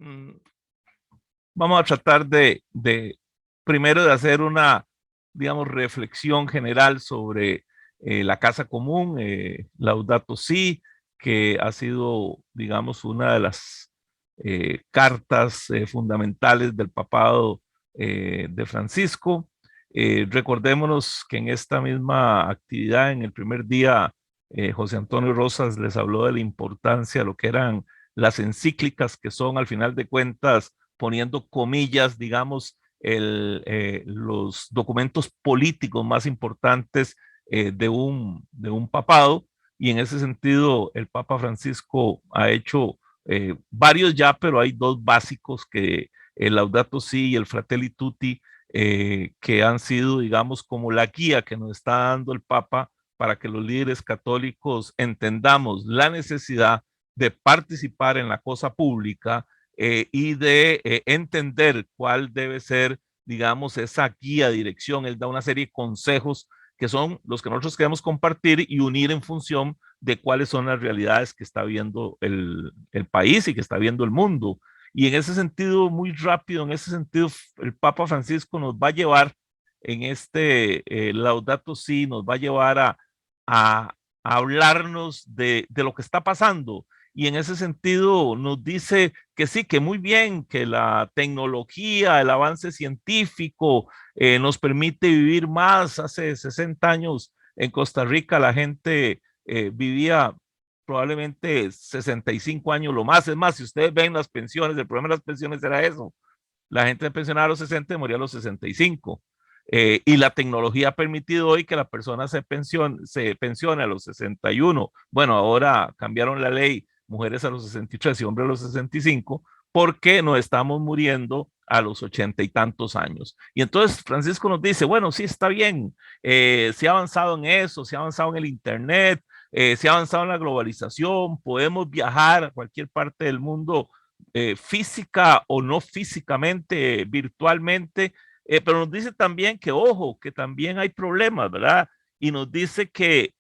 Mm, Vamos a tratar primero de hacer una, digamos, reflexión general sobre la casa común, Laudato Si, que ha sido, digamos, una de las cartas fundamentales del papado de Francisco. Recordémonos que en esta misma actividad, en el primer día, José Antonio Rosas les habló de la importancia de lo que eran las encíclicas, que son, al final de cuentas, poniendo comillas, digamos, los documentos políticos más importantes de un papado. Y en ese sentido, el Papa Francisco ha hecho varios ya, pero hay dos básicos, que el Laudato Si y el Fratelli Tutti, que han sido, digamos, como la guía que nos está dando el Papa para que los líderes católicos entendamos la necesidad de participar en la cosa pública, y de entender cuál debe ser, digamos, esa guía, dirección. Él da una serie de consejos que son los que nosotros queremos compartir y unir en función de cuáles son las realidades que está viendo el país y que está viendo el mundo. Y en ese sentido, muy rápido, en ese sentido, el Papa Francisco nos va a llevar en este Laudato Si, nos va a llevar a hablarnos de lo que está pasando. Y en ese sentido nos dice que sí, que muy bien, que la tecnología, el avance científico nos permite vivir más. Hace 60 años en Costa Rica la gente vivía probablemente 65 años lo más. Es más, si ustedes ven las pensiones, el problema de las pensiones era eso. La gente pensionada a los 60 y moría a los 65. Y la tecnología ha permitido hoy que la persona se pensione a los 61. Bueno, ahora cambiaron la ley, mujeres a los 63 y hombres a los 65, porque nos estamos muriendo a los 80 y tantos años. Y entonces Francisco nos dice, bueno, sí, está bien, se ha avanzado en eso, se ha avanzado en el Internet, se ha avanzado en la globalización, podemos viajar a cualquier parte del mundo, física o no físicamente, virtualmente, pero nos dice también que, ojo, que también hay problemas, ¿verdad? Y nos dice que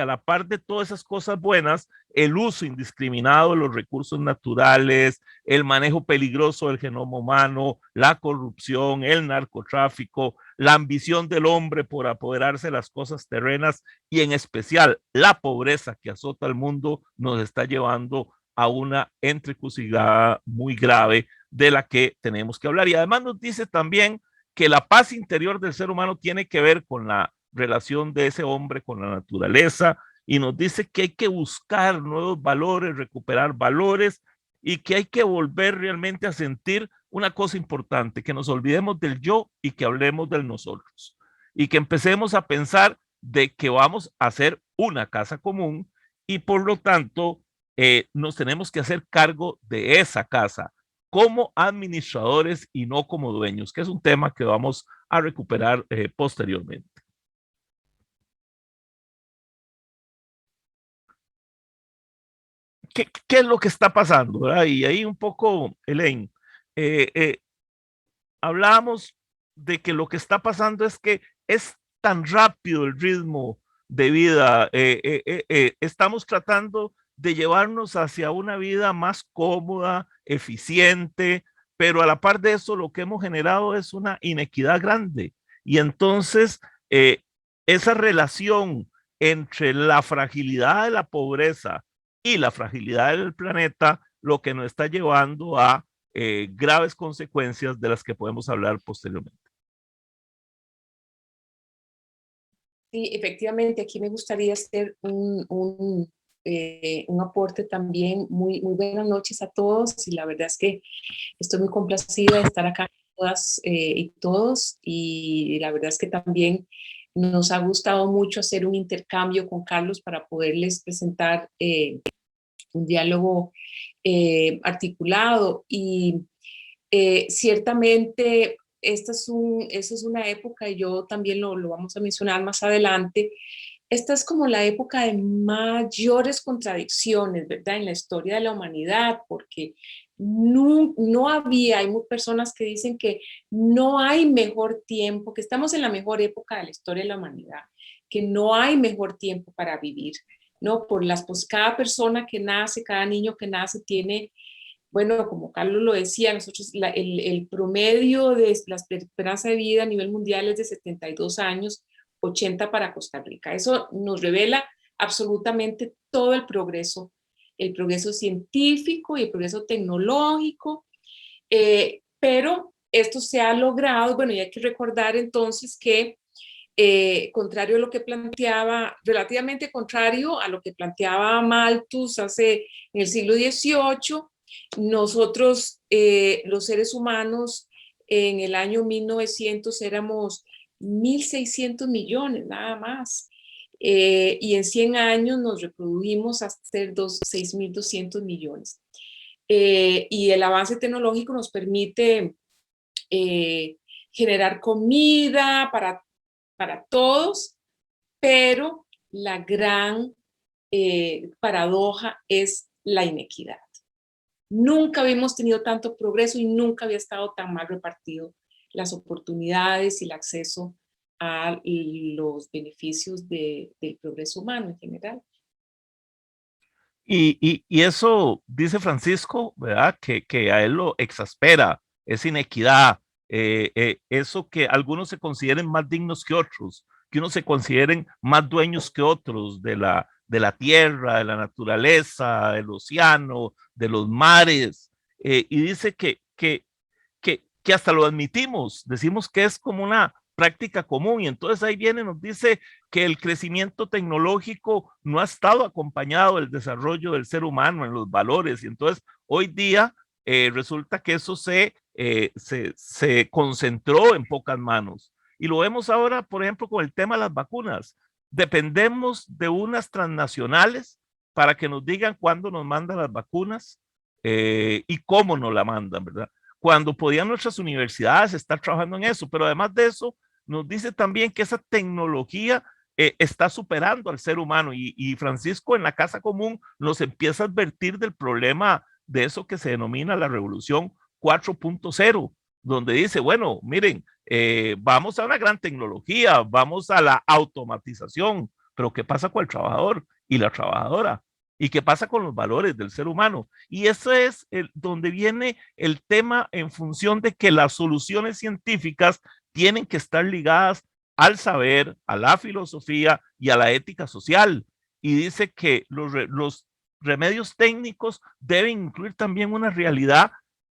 a la par de todas esas cosas buenas, el uso indiscriminado de los recursos naturales, el manejo peligroso del genoma humano, la corrupción, el narcotráfico, la ambición del hombre por apoderarse de las cosas terrenas y en especial la pobreza que azota al mundo, nos está llevando a una entrecrucijada muy grave de la que tenemos que hablar. Y además nos dice también que la paz interior del ser humano tiene que ver con la relación de ese hombre con la naturaleza, y nos dice que hay que buscar nuevos valores, recuperar valores, y que hay que volver realmente a sentir una cosa importante, que nos olvidemos del yo y que hablemos del nosotros, y que empecemos a pensar de que vamos a hacer una casa común, y por lo tanto nos tenemos que hacer cargo de esa casa como administradores y no como dueños, que es un tema que vamos a recuperar posteriormente. ¿Qué es lo que está pasando? ¿Verdad? Y ahí un poco, Elaine, eh, eh, hablábamos de que lo que está pasando es que es tan rápido el ritmo de vida. Estamos tratando de llevarnos hacia una vida más cómoda, eficiente, pero a la par de eso lo que hemos generado es una inequidad grande. Y entonces eh, esa relación entre la fragilidad de la pobreza y la fragilidad del planeta, lo que nos está llevando a graves consecuencias de las que podemos hablar posteriormente. Sí, efectivamente, aquí me gustaría hacer un aporte también. Muy buenas noches a todos, y la verdad es que estoy muy complacida de estar acá todas y todos, y la verdad es que también nos ha gustado mucho hacer un intercambio con Carlos para poderles presentar un diálogo articulado. Y ciertamente esta es una época, y yo también lo vamos a mencionar más adelante. Esta es como la época de mayores contradicciones, ¿verdad? En la historia de la humanidad, porque no había, hay personas que dicen que no hay mejor tiempo, que estamos en la mejor época de la historia de la humanidad, que no hay mejor tiempo para vivir, ¿no? Pues cada persona que nace, cada niño que nace tiene Bueno, como Carlos lo decía, nosotros el promedio de la esperanza de vida a nivel mundial es de 72 años, 80 para Costa Rica. Eso nos revela absolutamente todo el progreso científico y el progreso tecnológico, pero esto se ha logrado, bueno, y hay que recordar entonces que contrario a lo que planteaba, relativamente contrario a lo que planteaba Malthus en el siglo XVIII, nosotros, los seres humanos, en el año 1900 éramos 1.600 millones, nada más. Y en 100 años nos reprodujimos hasta ser 6.200 millones. Y el avance tecnológico nos permite generar comida para todos, pero la gran paradoja es la inequidad. Nunca habíamos tenido tanto progreso y nunca había estado tan mal repartido las oportunidades y el acceso a los beneficios del progreso humano en general. Y eso dice Francisco, ¿verdad? Que a él lo exaspera, esa inequidad, eso que algunos se consideren más dignos que otros, que unos se consideren más dueños que otros de la tierra, de la naturaleza, del océano, de los mares, y dice que hasta lo admitimos, decimos que es como una práctica común y entonces ahí viene, nos dice que el crecimiento tecnológico no ha estado acompañado del desarrollo del ser humano en los valores y entonces hoy día resulta que eso se concentró en pocas manos y lo vemos ahora, por ejemplo, con el tema de las vacunas. Dependemos de unas transnacionales para que nos digan cuándo nos mandan las vacunas y cómo nos la mandan, ¿verdad? Cuando podían nuestras universidades estar trabajando en eso, pero además de eso, nos dice también que esa tecnología está superando al ser humano y Francisco en la Casa Común nos empieza a advertir del problema de eso que se denomina la revolución 4.0, donde dice, bueno, miren, vamos a una gran tecnología, vamos a la automatización, pero ¿qué pasa con el trabajador y la trabajadora? ¿Y qué pasa con los valores del ser humano? Y eso es donde viene el tema en función de que las soluciones científicas tienen que estar ligadas al saber, a la filosofía y a la ética social. Y dice que los remedios técnicos deben incluir también una realidad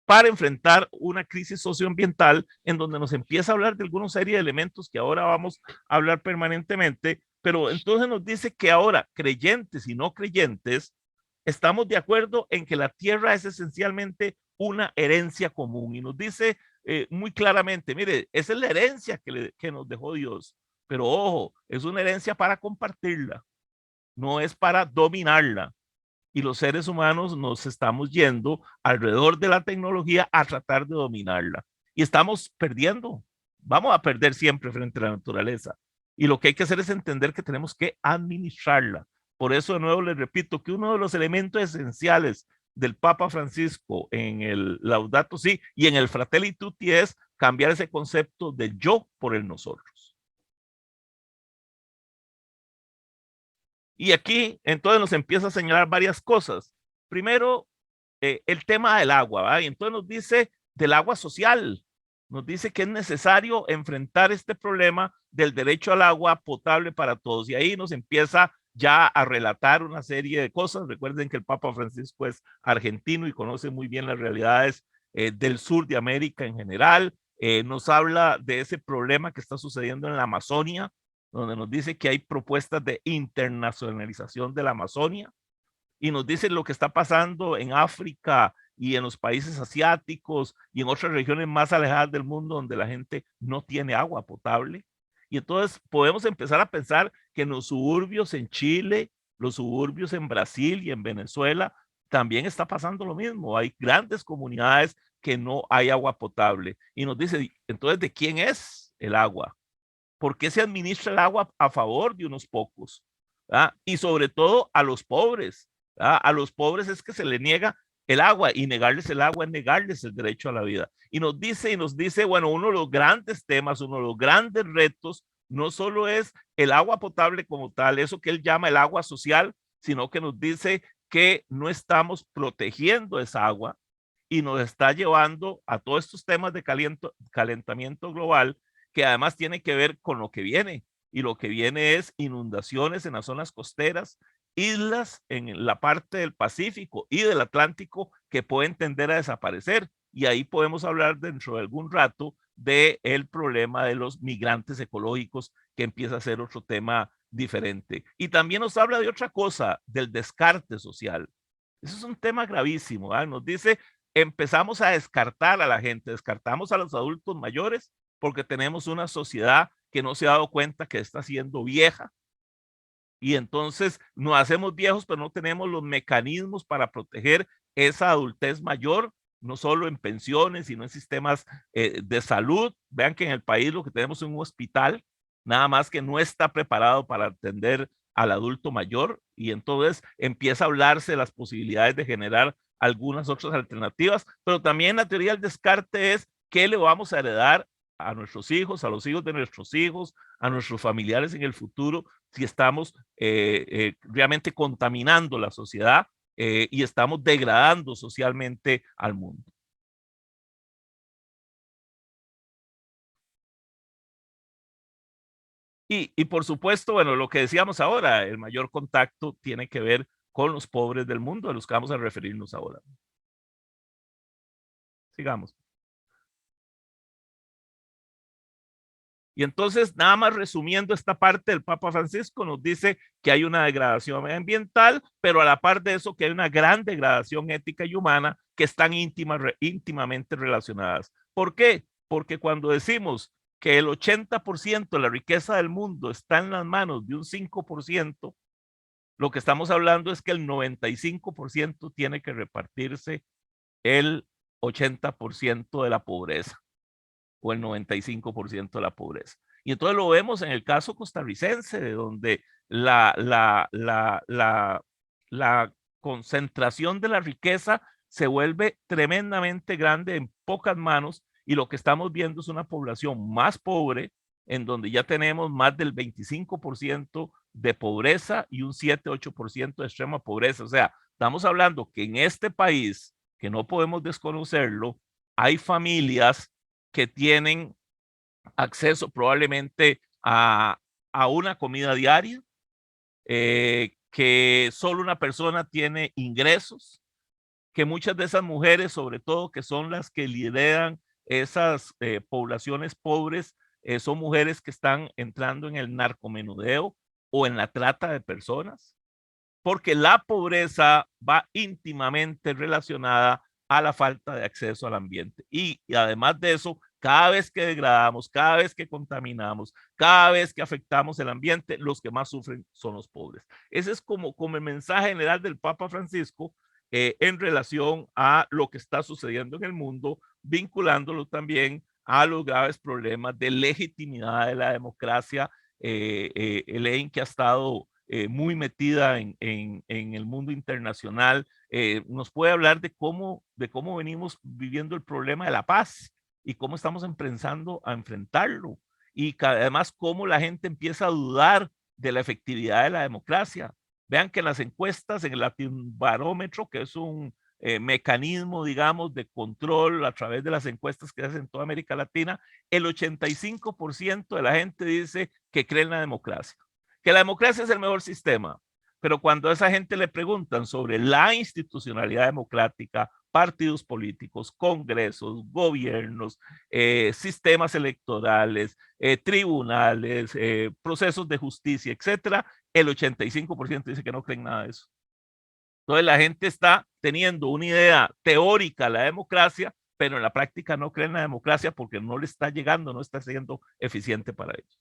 para enfrentar una crisis socioambiental en donde nos empieza a hablar de alguna serie de elementos que ahora vamos a hablar permanentemente, pero entonces nos dice que ahora creyentes y no creyentes estamos de acuerdo en que la tierra es esencialmente una herencia común y nos dice muy claramente, mire, esa es la herencia que nos dejó Dios, pero ojo, es una herencia para compartirla, no es para dominarla. Y los seres humanos nos estamos yendo alrededor de la tecnología a tratar de dominarla. Y estamos perdiendo. Vamos a perder siempre frente a la naturaleza. Y lo que hay que hacer es entender que tenemos que administrarla. Por eso, de nuevo, les repito que uno de los elementos esenciales del Papa Francisco en el Laudato Si y en el Fratelli Tutti es cambiar ese concepto de yo por el nosotros. Y aquí entonces nos empieza a señalar varias cosas. Primero, el tema del agua, ¿va? Y entonces nos dice del agua social. Nos dice que es necesario enfrentar este problema del derecho al agua potable para todos. Y ahí nos empieza ya a relatar una serie de cosas. Recuerden que el Papa Francisco es argentino y conoce muy bien las realidades del sur de América en general. Nos habla de ese problema que está sucediendo en la Amazonia, donde nos dice que hay propuestas de internacionalización de la Amazonia y nos dice lo que está pasando en África y en los países asiáticos y en otras regiones más alejadas del mundo donde la gente no tiene agua potable. Y entonces podemos empezar a pensar que en los suburbios en Chile, los suburbios en Brasil y en Venezuela también está pasando lo mismo. Hay grandes comunidades que no hay agua potable. Y nos dice, entonces, ¿de quién es el agua? ¿Por qué se administra el agua a favor de unos pocos? ¿Ah? Y sobre todo a los pobres. ¿Ah? A los pobres es que se les niega el agua y negarles el agua es negarles el derecho a la vida. Y nos dice, bueno, uno de los grandes temas, uno de los grandes retos, no solo es el agua potable como tal, eso que él llama el agua social, sino que nos dice que no estamos protegiendo esa agua y nos está llevando a todos estos temas de calentamiento global, que además tiene que ver con lo que viene. Y lo que viene es inundaciones en las zonas costeras, islas en la parte del Pacífico y del Atlántico que pueden tender a desaparecer. Y ahí podemos hablar dentro de algún rato del problema de los migrantes ecológicos, que empieza a ser otro tema diferente. Y también nos habla de otra cosa, del descarte social. Eso es un tema gravísimo. ¿Eh? Nos dice, empezamos a descartar a la gente, descartamos a los adultos mayores porque tenemos una sociedad que no se ha dado cuenta que está siendo vieja, y entonces nos hacemos viejos, pero no tenemos los mecanismos para proteger esa adultez mayor, no solo en pensiones, sino en sistemas de salud. Vean que en el país lo que tenemos es un hospital, nada más que no está preparado para atender al adulto mayor, y entonces empieza a hablarse de las posibilidades de generar algunas otras alternativas, pero también la teoría del descarte es qué le vamos a heredar a nuestros hijos, a los hijos de nuestros hijos, a nuestros familiares en el futuro, si estamos realmente contaminando la sociedad y estamos degradando socialmente al mundo. Y por supuesto, bueno, lo que decíamos ahora, el mayor contacto tiene que ver con los pobres del mundo, a los que vamos a referirnos ahora. Sigamos. Y entonces, nada más resumiendo esta parte, el Papa Francisco nos dice que hay una degradación ambiental, pero a la par de eso que hay una gran degradación ética y humana que están íntimamente relacionadas. ¿Por qué? Porque cuando decimos que el 80% de la riqueza del mundo está en las manos de un 5%, lo que estamos hablando es que el 95% tiene que repartirse el 80% de la pobreza, o el 95% de la pobreza. Y entonces lo vemos en el caso costarricense, de donde la concentración de la riqueza se vuelve tremendamente grande en pocas manos, y lo que estamos viendo es una población más pobre, en donde ya tenemos más del 25% de pobreza y un 7-8% de extrema pobreza. O sea, estamos hablando que en este país, que no podemos desconocerlo, hay familias que tienen acceso probablemente a una comida diaria, que solo una persona tiene ingresos, que muchas de esas mujeres, sobre todo, que son las que lideran esas poblaciones pobres, son mujeres que están entrando en el narcomenudeo o en la trata de personas, porque la pobreza va íntimamente relacionada a la falta de acceso al ambiente. Y además de eso, cada vez que degradamos, cada vez que contaminamos, cada vez que afectamos el ambiente, los que más sufren son los pobres. Ese es como el mensaje general del Papa Francisco en relación a lo que está sucediendo en el mundo, vinculándolo también a los graves problemas de legitimidad de la democracia. Elaine, que ha estado muy metida en el mundo internacional, nos puede hablar de cómo venimos viviendo el problema de la paz y cómo estamos empezando a enfrentarlo, y además cómo la gente empieza a dudar de la efectividad de la democracia. Vean que en las encuestas, en el Latinobarómetro, que es un mecanismo, digamos, de control a través de las encuestas que hacen en toda América Latina, el 85% de la gente dice que cree en la democracia, que la democracia es el mejor sistema. Pero cuando a esa gente le preguntan sobre la institucionalidad democrática, partidos políticos, congresos, gobiernos, sistemas electorales, tribunales, procesos de justicia, etcétera, el 85% dice que no creen nada de eso. Entonces la gente está teniendo una idea teórica de la democracia, pero en la práctica no creen en la democracia porque no le está llegando, no está siendo eficiente para ellos.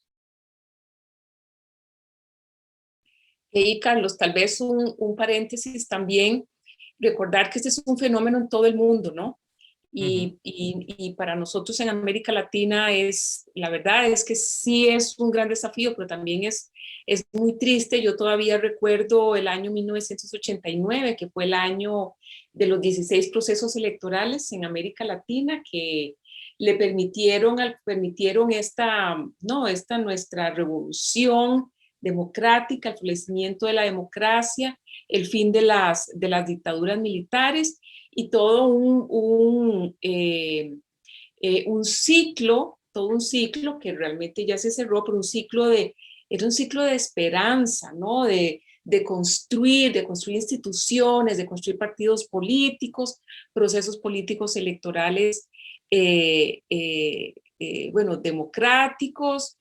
Y Carlos, tal vez un paréntesis también, recordar que este es un fenómeno en todo el mundo, ¿no? Y para nosotros en América Latina la verdad es que sí es un gran desafío, pero también es muy triste. Yo todavía recuerdo el año 1989, que fue el año de los 16 procesos electorales en América Latina, que le permitieron esta nuestra revolución democrática, el florecimiento de la democracia, el fin de las dictaduras militares y todo un ciclo, todo un ciclo que realmente ya se cerró, pero era un ciclo de esperanza, ¿no? De construir instituciones, de construir partidos políticos, procesos políticos electorales, bueno, democráticos,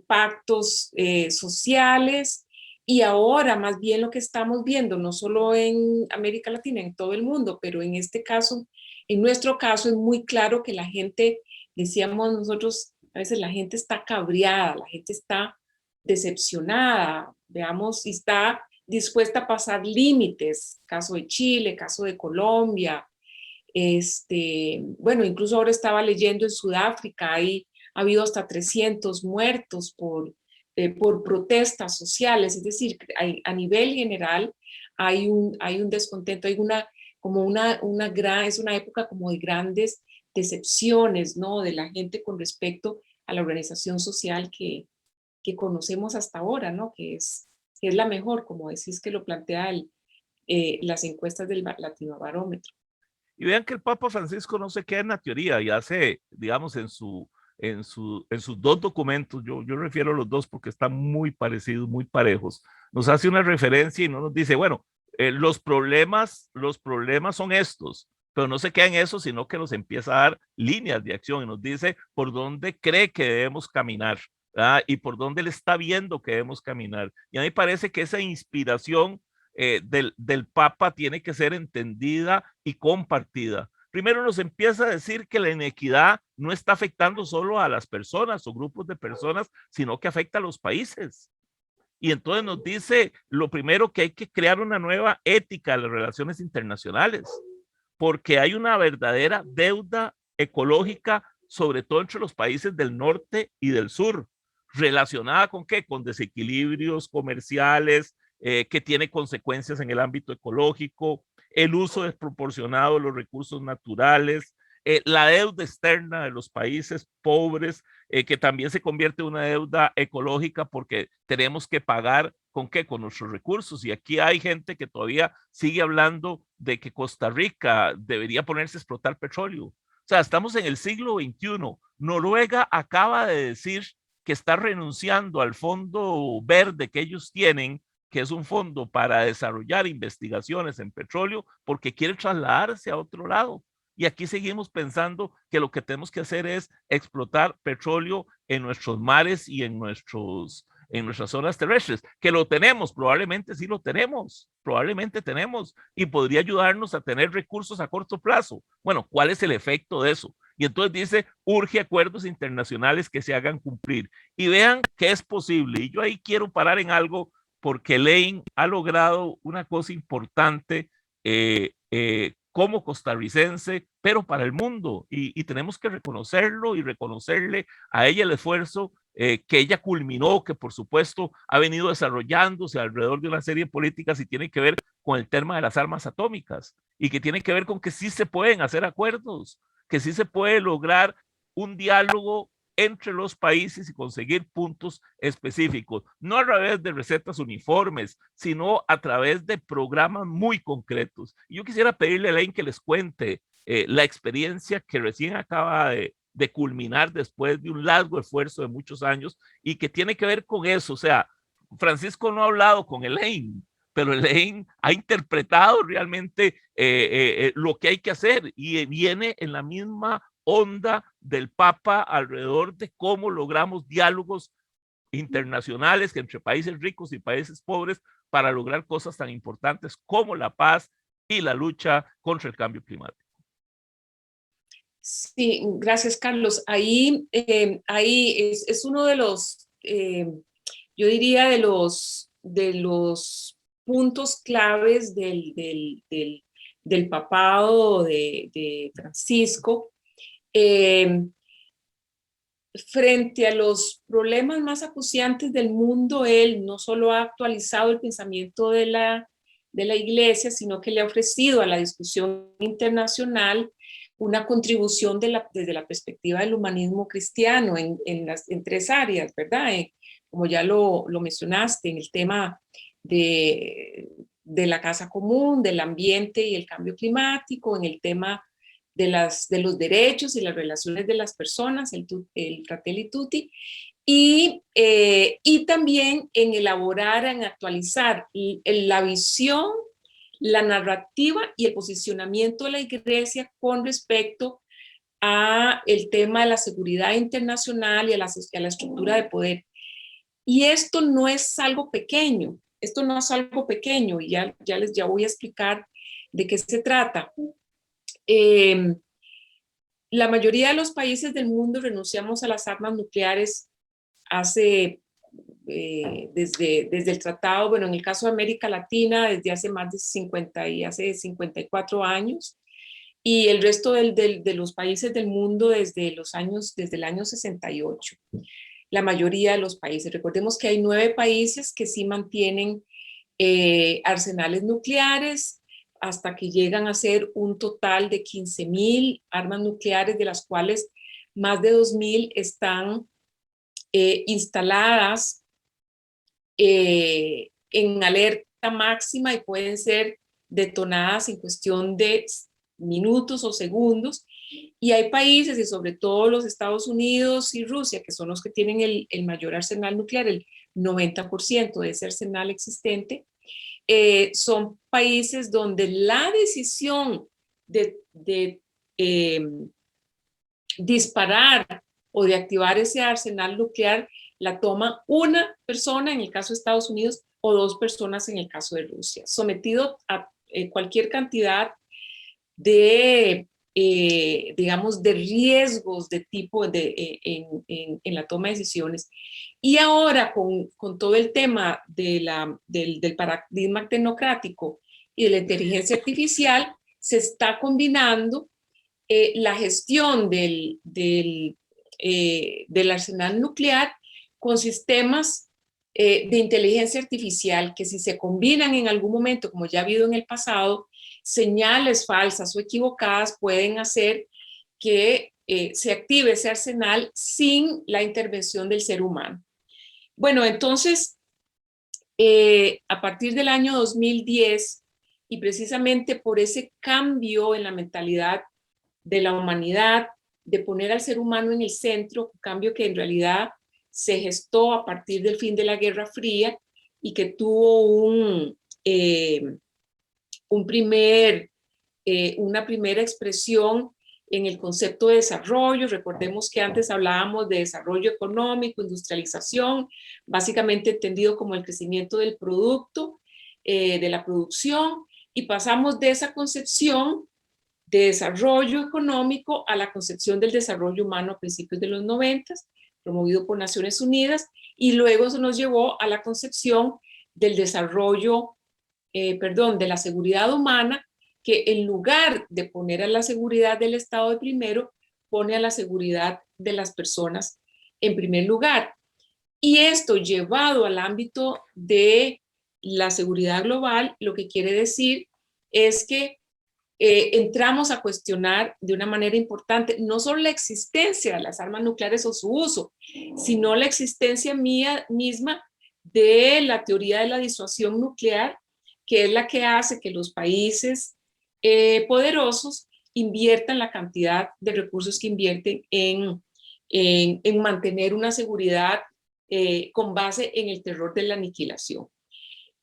pactos sociales, y ahora más bien lo que estamos viendo, no solo en América Latina, en todo el mundo, pero en este caso, en nuestro caso es muy claro que la gente, decíamos nosotros, a veces la gente está cabreada, la gente está decepcionada, veamos, y está dispuesta a pasar límites, caso de Chile, caso de Colombia, bueno, incluso ahora estaba leyendo en Sudáfrica, ha habido hasta 300 muertos por protestas sociales, es decir, a nivel general hay un descontento, es una época como de grandes decepciones, ¿no? De la gente con respecto a la organización social que conocemos hasta ahora, ¿no? Que es la mejor, como decís que lo plantea las encuestas del Latinobarómetro. Y vean que el Papa Francisco no se queda en la teoría y hace, digamos, en sus dos documentos, yo refiero a los dos porque están muy parecidos, muy parejos, nos hace una referencia y no nos dice, bueno, los problemas son estos, pero no se queda en eso, sino que nos empieza a dar líneas de acción y nos dice por dónde cree que debemos caminar, ¿verdad? Y por dónde le está viendo que debemos caminar. Y a mí parece que esa inspiración del Papa tiene que ser entendida y compartida. Primero nos empieza a decir que la inequidad no está afectando solo a las personas o grupos de personas, sino que afecta a los países. Y entonces nos dice lo primero que hay que crear una nueva ética de las relaciones internacionales, porque hay una verdadera deuda ecológica, sobre todo entre los países del norte y del sur, relacionada con qué, con desequilibrios comerciales, que tiene consecuencias en el ámbito ecológico, el uso desproporcionado de los recursos naturales, la deuda externa de los países pobres, que también se convierte en una deuda ecológica porque tenemos que pagar con qué, con nuestros recursos. Y aquí hay gente que todavía sigue hablando de que Costa Rica debería ponerse a explotar petróleo. O sea, estamos en el siglo XXI. Noruega acaba de decir que está renunciando al fondo verde que ellos tienen, que es un fondo para desarrollar investigaciones en petróleo, porque quiere trasladarse a otro lado. Y aquí seguimos pensando que lo que tenemos que hacer es explotar petróleo en nuestros mares y en nuestras zonas terrestres, que lo tenemos, probablemente sí lo tenemos, probablemente tenemos, y podría ayudarnos a tener recursos a corto plazo. Bueno, ¿cuál es el efecto de eso? Y entonces dice, urge acuerdos internacionales que se hagan cumplir. Y vean que es posible. Y yo ahí quiero parar en algo porque Lane ha logrado una cosa importante como costarricense, pero para el mundo. Y tenemos que reconocerlo y reconocerle a ella el esfuerzo que ella culminó, que por supuesto ha venido desarrollándose alrededor de una serie de políticas y tiene que ver con el tema de las armas atómicas y que tiene que ver con que sí se pueden hacer acuerdos, que sí se puede lograr un diálogo entre los países y conseguir puntos específicos, no a través de recetas uniformes, sino a través de programas muy concretos. Y yo quisiera pedirle a Elaine que les cuente la experiencia que recién acaba de culminar después de un largo esfuerzo de muchos años y que tiene que ver con eso. O sea, Francisco no ha hablado con Elaine, pero Elaine ha interpretado realmente lo que hay que hacer y viene en la misma onda del Papa alrededor de cómo logramos diálogos internacionales entre países ricos y países pobres para lograr cosas tan importantes como la paz y la lucha contra el cambio climático. Sí, gracias, Carlos. Ahí es uno de los, yo diría, de los puntos claves del papado de Francisco. Frente a los problemas más acuciantes del mundo, él no solo ha actualizado el pensamiento de la Iglesia, sino que le ha ofrecido a la discusión internacional una contribución desde la perspectiva del humanismo cristiano en tres áreas, ¿verdad? Como ya lo mencionaste, en el tema de la casa común, del ambiente y el cambio climático, en el tema de los derechos y las relaciones de las personas, el Fratelli Tutti, y también en elaborar, en actualizar la visión, la narrativa y el posicionamiento de la Iglesia con respecto a el tema de la seguridad internacional y a la estructura de poder. Y esto no es algo pequeño, y ya voy a explicar de qué se trata. La mayoría de los países del mundo renunciamos a las armas nucleares desde el tratado, bueno, en el caso de América Latina, desde hace más de 54 años, y el resto de los países del mundo desde el año 68. La mayoría de los países. Recordemos que hay 9 países que sí mantienen arsenales nucleares, hasta que llegan a ser un total de 15.000 armas nucleares, de las cuales más de 2.000 están instaladas en alerta máxima y pueden ser detonadas en cuestión de minutos o segundos. Y hay países, y sobre todo los Estados Unidos y Rusia, que son los que tienen el mayor arsenal nuclear, el 90% de ese arsenal existente, son países donde la decisión de disparar o de activar ese arsenal nuclear la toma una persona en el caso de Estados Unidos o 2 personas en el caso de Rusia, sometido a cualquier cantidad de, digamos, de riesgos de tipo en la toma de decisiones. Y ahora con todo el tema del paradigma tecnocrático y de la inteligencia artificial, se está combinando la gestión del arsenal nuclear con sistemas de inteligencia artificial que, si se combinan en algún momento, como ya ha habido en el pasado, señales falsas o equivocadas pueden hacer que se active ese arsenal sin la intervención del ser humano. Bueno, entonces, a partir del año 2010, y precisamente por ese cambio en la mentalidad de la humanidad, de poner al ser humano en el centro, un cambio que en realidad se gestó a partir del fin de la Guerra Fría y que tuvo una primera expresión en el concepto de desarrollo. Recordemos que antes hablábamos de desarrollo económico, industrialización, básicamente entendido como el crecimiento del producto, de la producción, y pasamos de esa concepción de desarrollo económico a la concepción del desarrollo humano a principios de los 90, promovido por Naciones Unidas, y luego eso nos llevó a la concepción del desarrollo, de la seguridad humana, que en lugar de poner a la seguridad del Estado de primero, pone a la seguridad de las personas en primer lugar. Y esto llevado al ámbito de la seguridad global, lo que quiere decir es que entramos a cuestionar de una manera importante no solo la existencia de las armas nucleares o su uso, sino la existencia misma de la teoría de la disuasión nuclear, que es la que hace que los países poderosos inviertan la cantidad de recursos que invierten en mantener una seguridad con base en el terror de la aniquilación.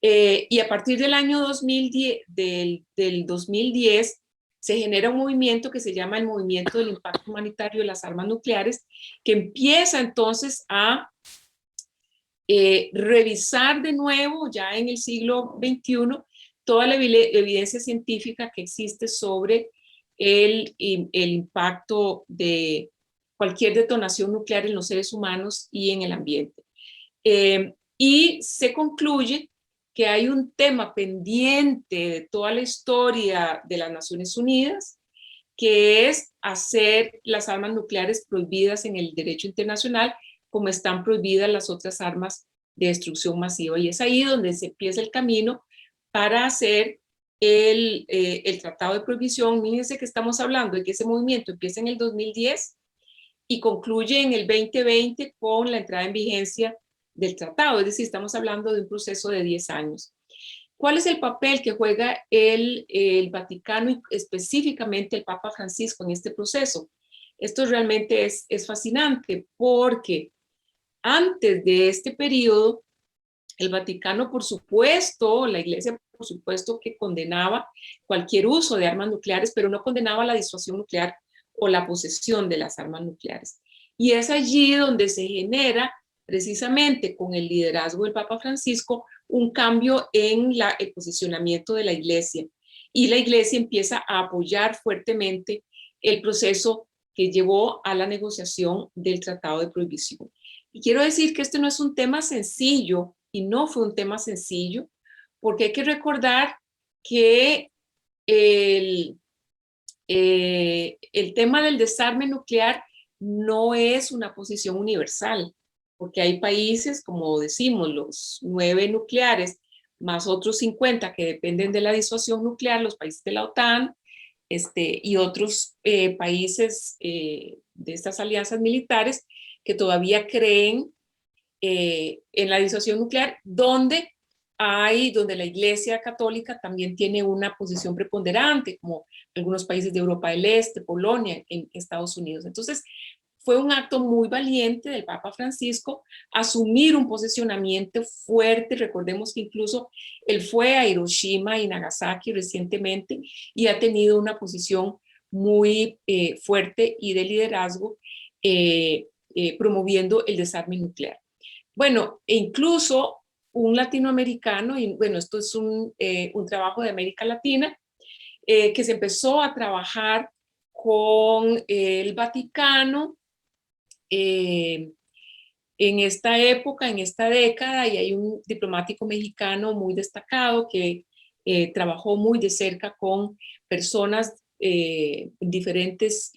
Y a partir del año 2010, del 2010, se genera un movimiento que se llama el movimiento del impacto humanitario de las armas nucleares, que empieza entonces a revisar de nuevo, ya en el siglo XXI, toda la evidencia científica que existe sobre el impacto de cualquier detonación nuclear en los seres humanos y en el ambiente. Y se concluye que hay un tema pendiente de toda la historia de las Naciones Unidas, que es hacer las armas nucleares prohibidas en el derecho internacional, como están prohibidas las otras armas de destrucción masiva. Y es ahí donde se empieza el camino para hacer el tratado de prohibición. Fíjense que estamos hablando de que ese movimiento empieza en el 2010 y concluye en el 2020 con la entrada en vigencia del tratado, es decir, estamos hablando de un proceso de 10 años. ¿Cuál es el papel que juega el Vaticano y específicamente el Papa Francisco en este proceso? Esto realmente es fascinante porque antes de este periodo, el Vaticano, por supuesto, la Iglesia, por supuesto, que condenaba cualquier uso de armas nucleares, pero no condenaba la disuasión nuclear o la posesión de las armas nucleares. Y es allí donde se genera, precisamente con el liderazgo del Papa Francisco, un cambio en el posicionamiento de la Iglesia. Y la Iglesia empieza a apoyar fuertemente el proceso que llevó a la negociación del Tratado de Prohibición. Y quiero decir que este no es un tema sencillo, y no fue un tema sencillo, porque hay que recordar que el tema del desarme nuclear no es una posición universal, porque hay países, como decimos, los 9 nucleares, más otros 50 que dependen de la disuasión nuclear, los países de la OTAN, y otros países de estas alianzas militares que todavía creen en la disuasión nuclear, donde la Iglesia Católica también tiene una posición preponderante, como algunos países de Europa del Este, Polonia, en Estados Unidos. Entonces, fue un acto muy valiente del Papa Francisco asumir un posicionamiento fuerte. Recordemos que incluso él fue a Hiroshima y Nagasaki recientemente y ha tenido una posición muy fuerte y de liderazgo promoviendo el desarme nuclear. Bueno, e incluso un latinoamericano, y bueno, esto es un trabajo de América Latina, que se empezó a trabajar con el Vaticano en esta época, en esta década, y hay un diplomático mexicano muy destacado que trabajó muy de cerca con personas en diferentes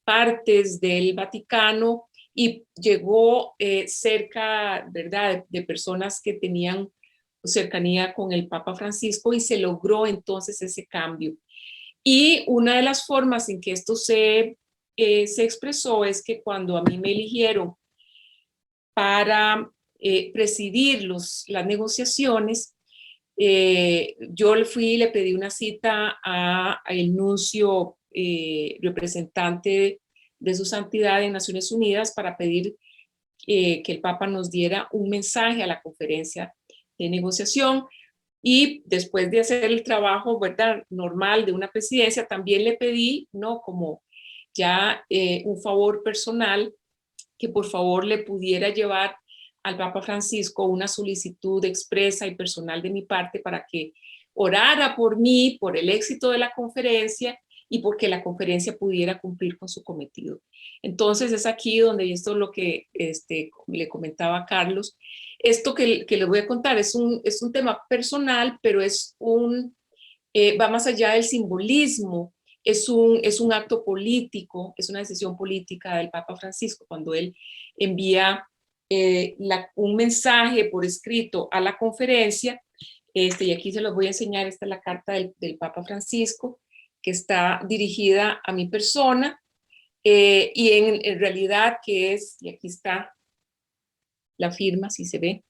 partes del Vaticano y llegó cerca, ¿verdad?, de personas que tenían cercanía con el Papa Francisco y se logró entonces ese cambio. Y una de las formas en que esto se expresó es que cuando a mí me eligieron para presidir las negociaciones, yo le fui y le pedí una cita al nuncio representante de su santidad en Naciones Unidas para pedir que el Papa nos diera un mensaje a la conferencia de negociación. Y después de hacer el trabajo, ¿verdad?, normal de una presidencia, también le pedí, ¿no?, como ya un favor personal, que por favor le pudiera llevar al Papa Francisco una solicitud expresa y personal de mi parte para que orara por mí, por el éxito de la conferencia y porque la conferencia pudiera cumplir con su cometido. Entonces es aquí donde, y esto es lo que le comentaba a Carlos, esto que les voy a contar es un tema personal, pero va más allá del simbolismo, es un acto político, es una decisión política del Papa Francisco cuando él envía un mensaje por escrito a la conferencia, y aquí se los voy a enseñar, esta es la carta del Papa Francisco, que está dirigida a mi persona, y en realidad que es, y aquí está la firma, si se ve,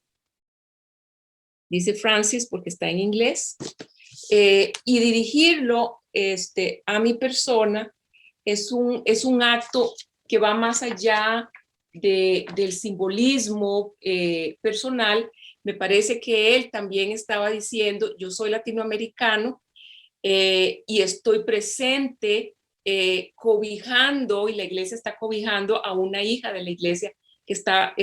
dice Francis porque está en inglés, y dirigirlo a mi persona es un acto que va más allá del simbolismo personal. Me parece que él también estaba diciendo, yo soy latinoamericano y estoy presente cobijando, y la iglesia está cobijando a una hija de la iglesia que está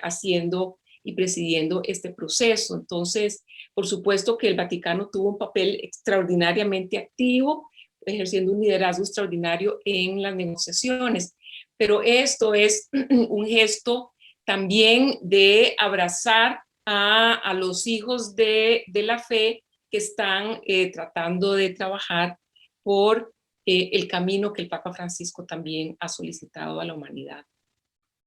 haciendo y presidiendo este proceso. Entonces, por supuesto que el Vaticano tuvo un papel extraordinariamente activo, ejerciendo un liderazgo extraordinario en las negociaciones. Pero esto es un gesto también de abrazar a los hijos de la fe que están tratando de trabajar por el camino que el Papa Francisco también ha solicitado a la humanidad.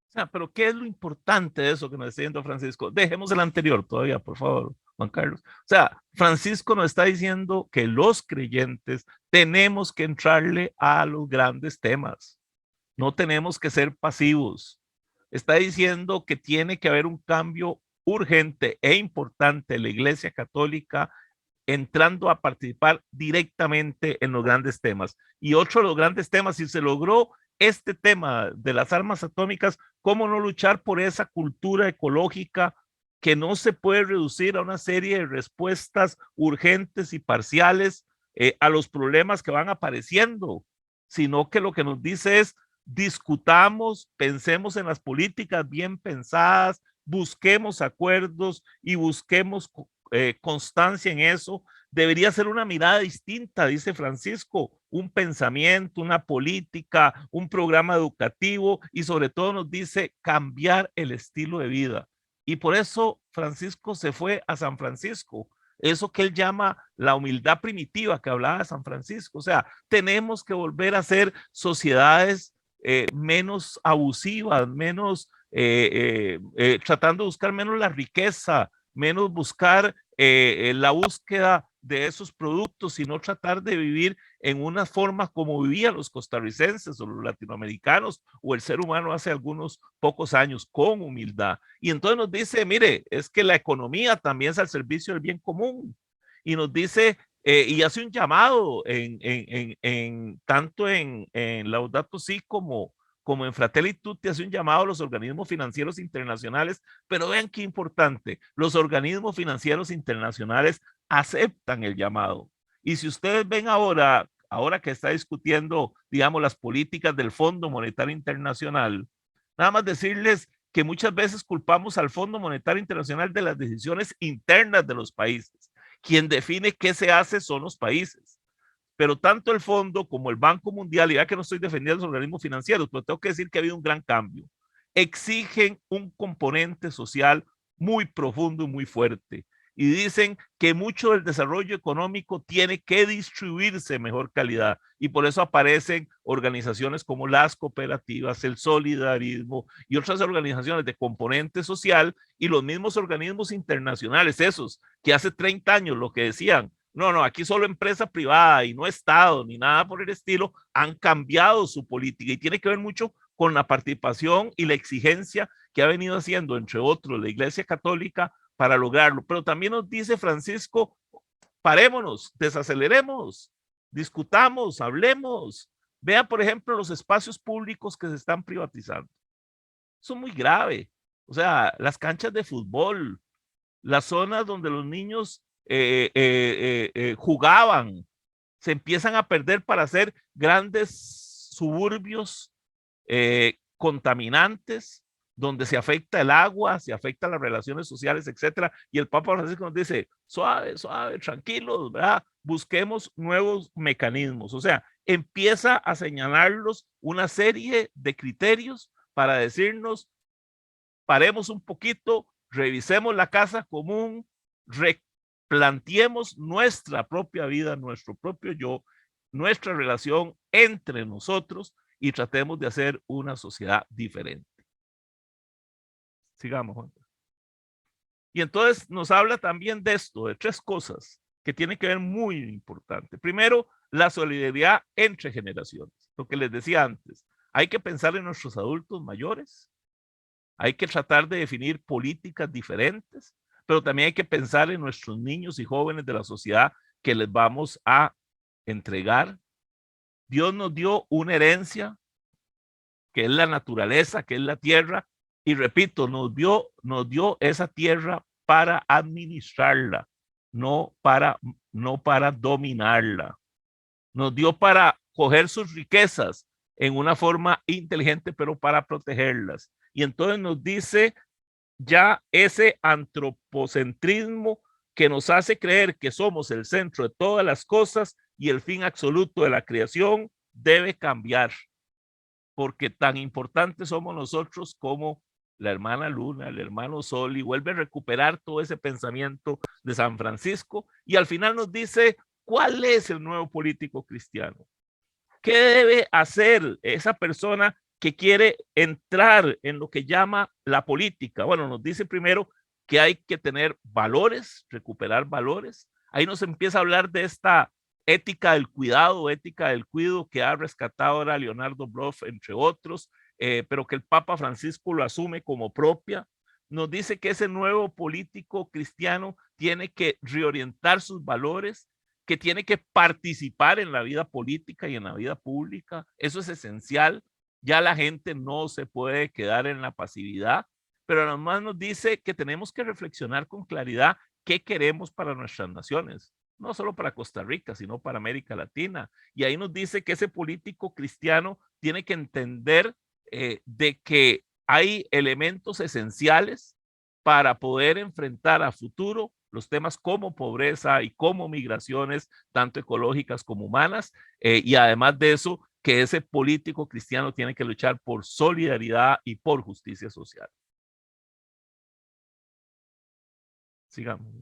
O sea, pero ¿qué es lo importante de eso que nos está diciendo Francisco? Dejemos el anterior todavía, por favor, Juan Carlos. O sea, Francisco nos está diciendo que los creyentes tenemos que entrarle a los grandes temas. No tenemos que ser pasivos. está diciendo que tiene que haber un cambio urgente e importante en la Iglesia Católica entrando a participar directamente en los grandes temas. Y otro de los grandes temas, si se logró este tema de las armas atómicas, ¿cómo no luchar por esa cultura ecológica que no se puede reducir a una serie de respuestas urgentes y parciales a los problemas que van apareciendo, sino que lo que nos dice es discutamos, pensemos en las políticas bien pensadas, busquemos acuerdos y busquemos constancia en eso? Debería ser una mirada distinta, dice Francisco, un pensamiento, una política, un programa educativo y sobre todo nos dice cambiar el estilo de vida. Y por eso Francisco se fue a San Francisco, eso que él llama la humildad primitiva que hablaba de San Francisco. O sea, tenemos que volver a ser sociedades menos abusivas, menos tratando de buscar menos la riqueza, menos buscar la búsqueda de esos productos, sino tratar de vivir en una forma como vivían los costarricenses o los latinoamericanos o el ser humano hace algunos pocos años, con humildad. Y entonces nos dice, mire, es que la economía también es al servicio del bien común. Y nos dice, y hace un llamado tanto en Laudato Si como en Fratelli Tutti, hace un llamado a los organismos financieros internacionales, pero vean qué importante, los organismos financieros internacionales aceptan el llamado. Y si ustedes ven ahora que está discutiendo, digamos, las políticas del Fondo Monetario Internacional, nada más decirles que muchas veces culpamos al Fondo Monetario Internacional de las decisiones internas de los países. Quien define qué se hace son los países. Pero tanto el fondo como el Banco Mundial, y ya que no estoy defendiendo los organismos financieros, pero tengo que decir que ha habido un gran cambio, exigen un componente social muy profundo y muy fuerte. Y dicen que mucho del desarrollo económico tiene que distribuirse de mejor calidad. Y por eso aparecen organizaciones como las cooperativas, el solidarismo y otras organizaciones de componente social y los mismos organismos internacionales, esos que hace 30 años lo que decían, no, no, aquí solo empresa privada y no Estado ni nada por el estilo, han cambiado su política y tiene que ver mucho con la participación y la exigencia que ha venido haciendo, entre otros, la Iglesia Católica para lograrlo. Pero también nos dice Francisco, parémonos, desaceleremos, discutamos, hablemos. Vea, por ejemplo, los espacios públicos que se están privatizando. Eso es muy grave. O sea, las canchas de fútbol, las zonas donde los niños jugaban, se empiezan a perder para hacer grandes suburbios contaminantes, donde se afecta el agua, se afecta las relaciones sociales, etcétera. Y el Papa Francisco nos dice, suave, suave, tranquilos, ¿verdad? Busquemos nuevos mecanismos. O sea, empieza a señalarlos una serie de criterios para decirnos, paremos un poquito, revisemos la casa común, replanteemos nuestra propia vida, nuestro propio yo, nuestra relación entre nosotros y tratemos de hacer una sociedad diferente. Sigamos, Juan. Y entonces nos habla también de esto, de tres cosas que tienen que ver muy importante. Primero, la solidaridad entre generaciones. Lo que les decía antes, hay que pensar en nuestros adultos mayores, hay que tratar de definir políticas diferentes, pero también hay que pensar en nuestros niños y jóvenes de la sociedad que les vamos a entregar. Dios nos dio una herencia que es la naturaleza, que es la tierra, y repito, nos dio esa tierra para administrarla, no para dominarla. Nos dio para coger sus riquezas en una forma inteligente, pero para protegerlas. Y entonces nos dice ya ese antropocentrismo que nos hace creer que somos el centro de todas las cosas y el fin absoluto de la creación debe cambiar, porque tan importantes somos nosotros como la hermana Luna, el hermano Sol, y vuelve a recuperar todo ese pensamiento de San Francisco y al final nos dice cuál es el nuevo político cristiano. ¿Qué debe hacer esa persona que quiere entrar en lo que llama la política? Bueno, nos dice primero que hay que tener valores, recuperar valores. Ahí nos empieza a hablar de esta ética del cuidado, ética del cuidado que ha rescatado ahora Leonardo Bloch, entre otros, pero que el Papa Francisco lo asume como propia. Nos dice que ese nuevo político cristiano tiene que reorientar sus valores, que tiene que participar en la vida política y en la vida pública. Eso es esencial. Ya la gente no se puede quedar en la pasividad, pero además nos dice que tenemos que reflexionar con claridad qué queremos para nuestras naciones, no solo para Costa Rica, sino para América Latina. Y ahí nos dice que ese político cristiano tiene que entender de que hay elementos esenciales para poder enfrentar a futuro los temas como pobreza y como migraciones, tanto ecológicas como humanas, y además de eso, que ese político cristiano tiene que luchar por solidaridad y por justicia social. Sigamos.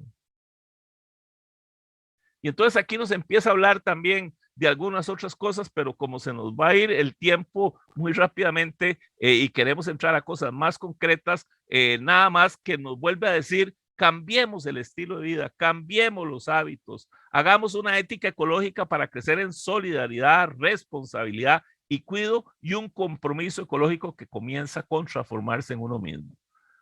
Y entonces aquí nos empieza a hablar también de algunas otras cosas, pero como se nos va a ir el tiempo muy rápidamente y queremos entrar a cosas más concretas, nada más que nos vuelve a decir, cambiemos el estilo de vida, cambiemos los hábitos, hagamos una ética ecológica para crecer en solidaridad, responsabilidad y cuidado y un compromiso ecológico que comienza con transformarse en uno mismo.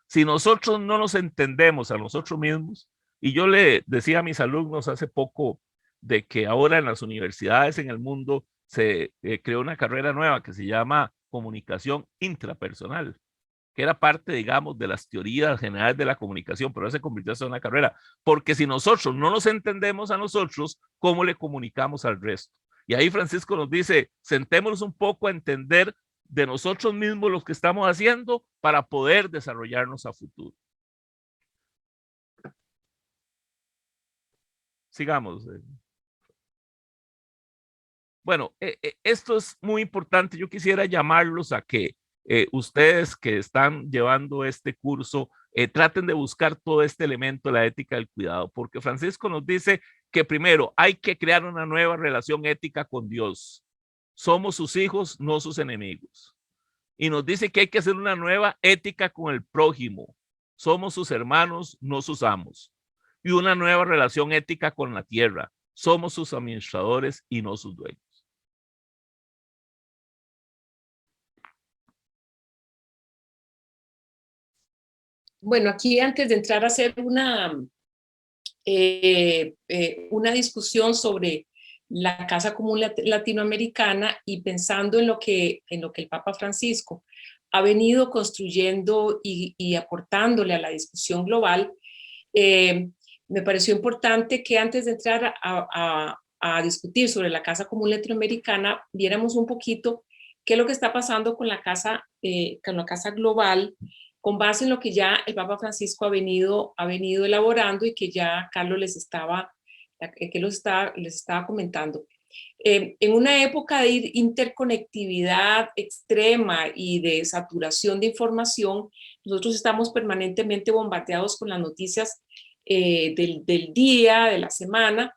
Si nosotros no nos entendemos a nosotros mismos, y yo le decía a mis alumnos hace poco de que ahora en las universidades en el mundo se creó una carrera nueva que se llama comunicación intrapersonal, que era parte, digamos, de las teorías generales de la comunicación, pero se convirtió en una carrera, porque si nosotros no nos entendemos a nosotros, ¿cómo le comunicamos al resto? Y ahí Francisco nos dice, sentémonos un poco a entender de nosotros mismos lo que estamos haciendo para poder desarrollarnos a futuro. Sigamos. Bueno, esto es muy importante. Yo quisiera llamarlos a que ustedes que están llevando este curso traten de buscar todo este elemento de la ética del cuidado, porque Francisco nos dice que primero hay que crear una nueva relación ética con Dios. Somos sus hijos, no sus enemigos. Y nos dice que hay que hacer una nueva ética con el prójimo. Somos sus hermanos, no sus amos. Y una nueva relación ética con la tierra. Somos sus administradores y no sus dueños. Bueno, aquí antes de entrar a hacer una discusión sobre la Casa Común Latinoamericana y pensando en lo que el Papa Francisco ha venido construyendo y aportándole a la discusión global, me pareció importante que antes de entrar a discutir sobre la Casa Común Latinoamericana, viéramos un poquito qué es lo que está pasando con la Casa Global, con base en lo que ya el Papa Francisco ha venido elaborando y que ya Carlos les estaba comentando. En una época de interconectividad extrema y de saturación de información, nosotros estamos permanentemente bombardeados con las noticias del día, de la semana,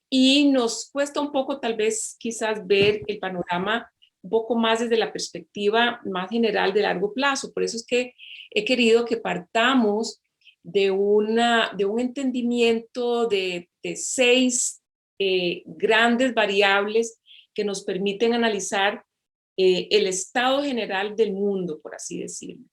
y nos cuesta un poco tal vez quizás ver el panorama un poco más desde la perspectiva más general de largo plazo. Por eso es que he querido que partamos de un entendimiento de 6 grandes variables que nos permiten analizar el estado general del mundo, por así decirlo.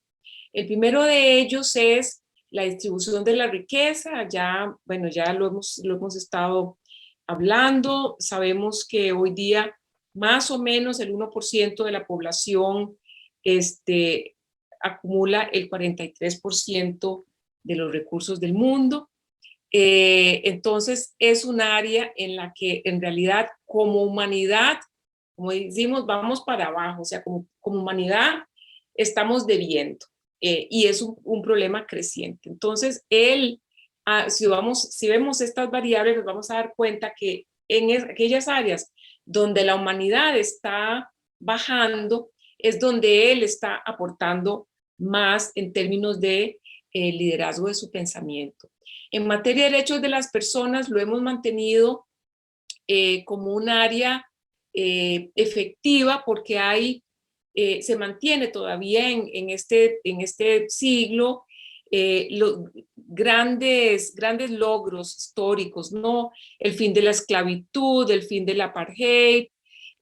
El primero de ellos es la distribución de la riqueza. Ya lo hemos estado hablando. Sabemos que hoy día más o menos el 1% de la población acumula el 43% de los recursos del mundo. Entonces es un área en la que en realidad como humanidad, como decimos, vamos para abajo, o sea, como humanidad estamos debiendo y es un problema creciente. Entonces, si vemos estas variables, nos vamos a dar cuenta que en aquellas áreas donde la humanidad está bajando, es donde él está aportando más en términos de liderazgo de su pensamiento. En materia de derechos de las personas lo hemos mantenido como un área efectiva porque se mantiene todavía en este siglo los grandes logros históricos, ¿no? El fin de la esclavitud, el fin del apartheid,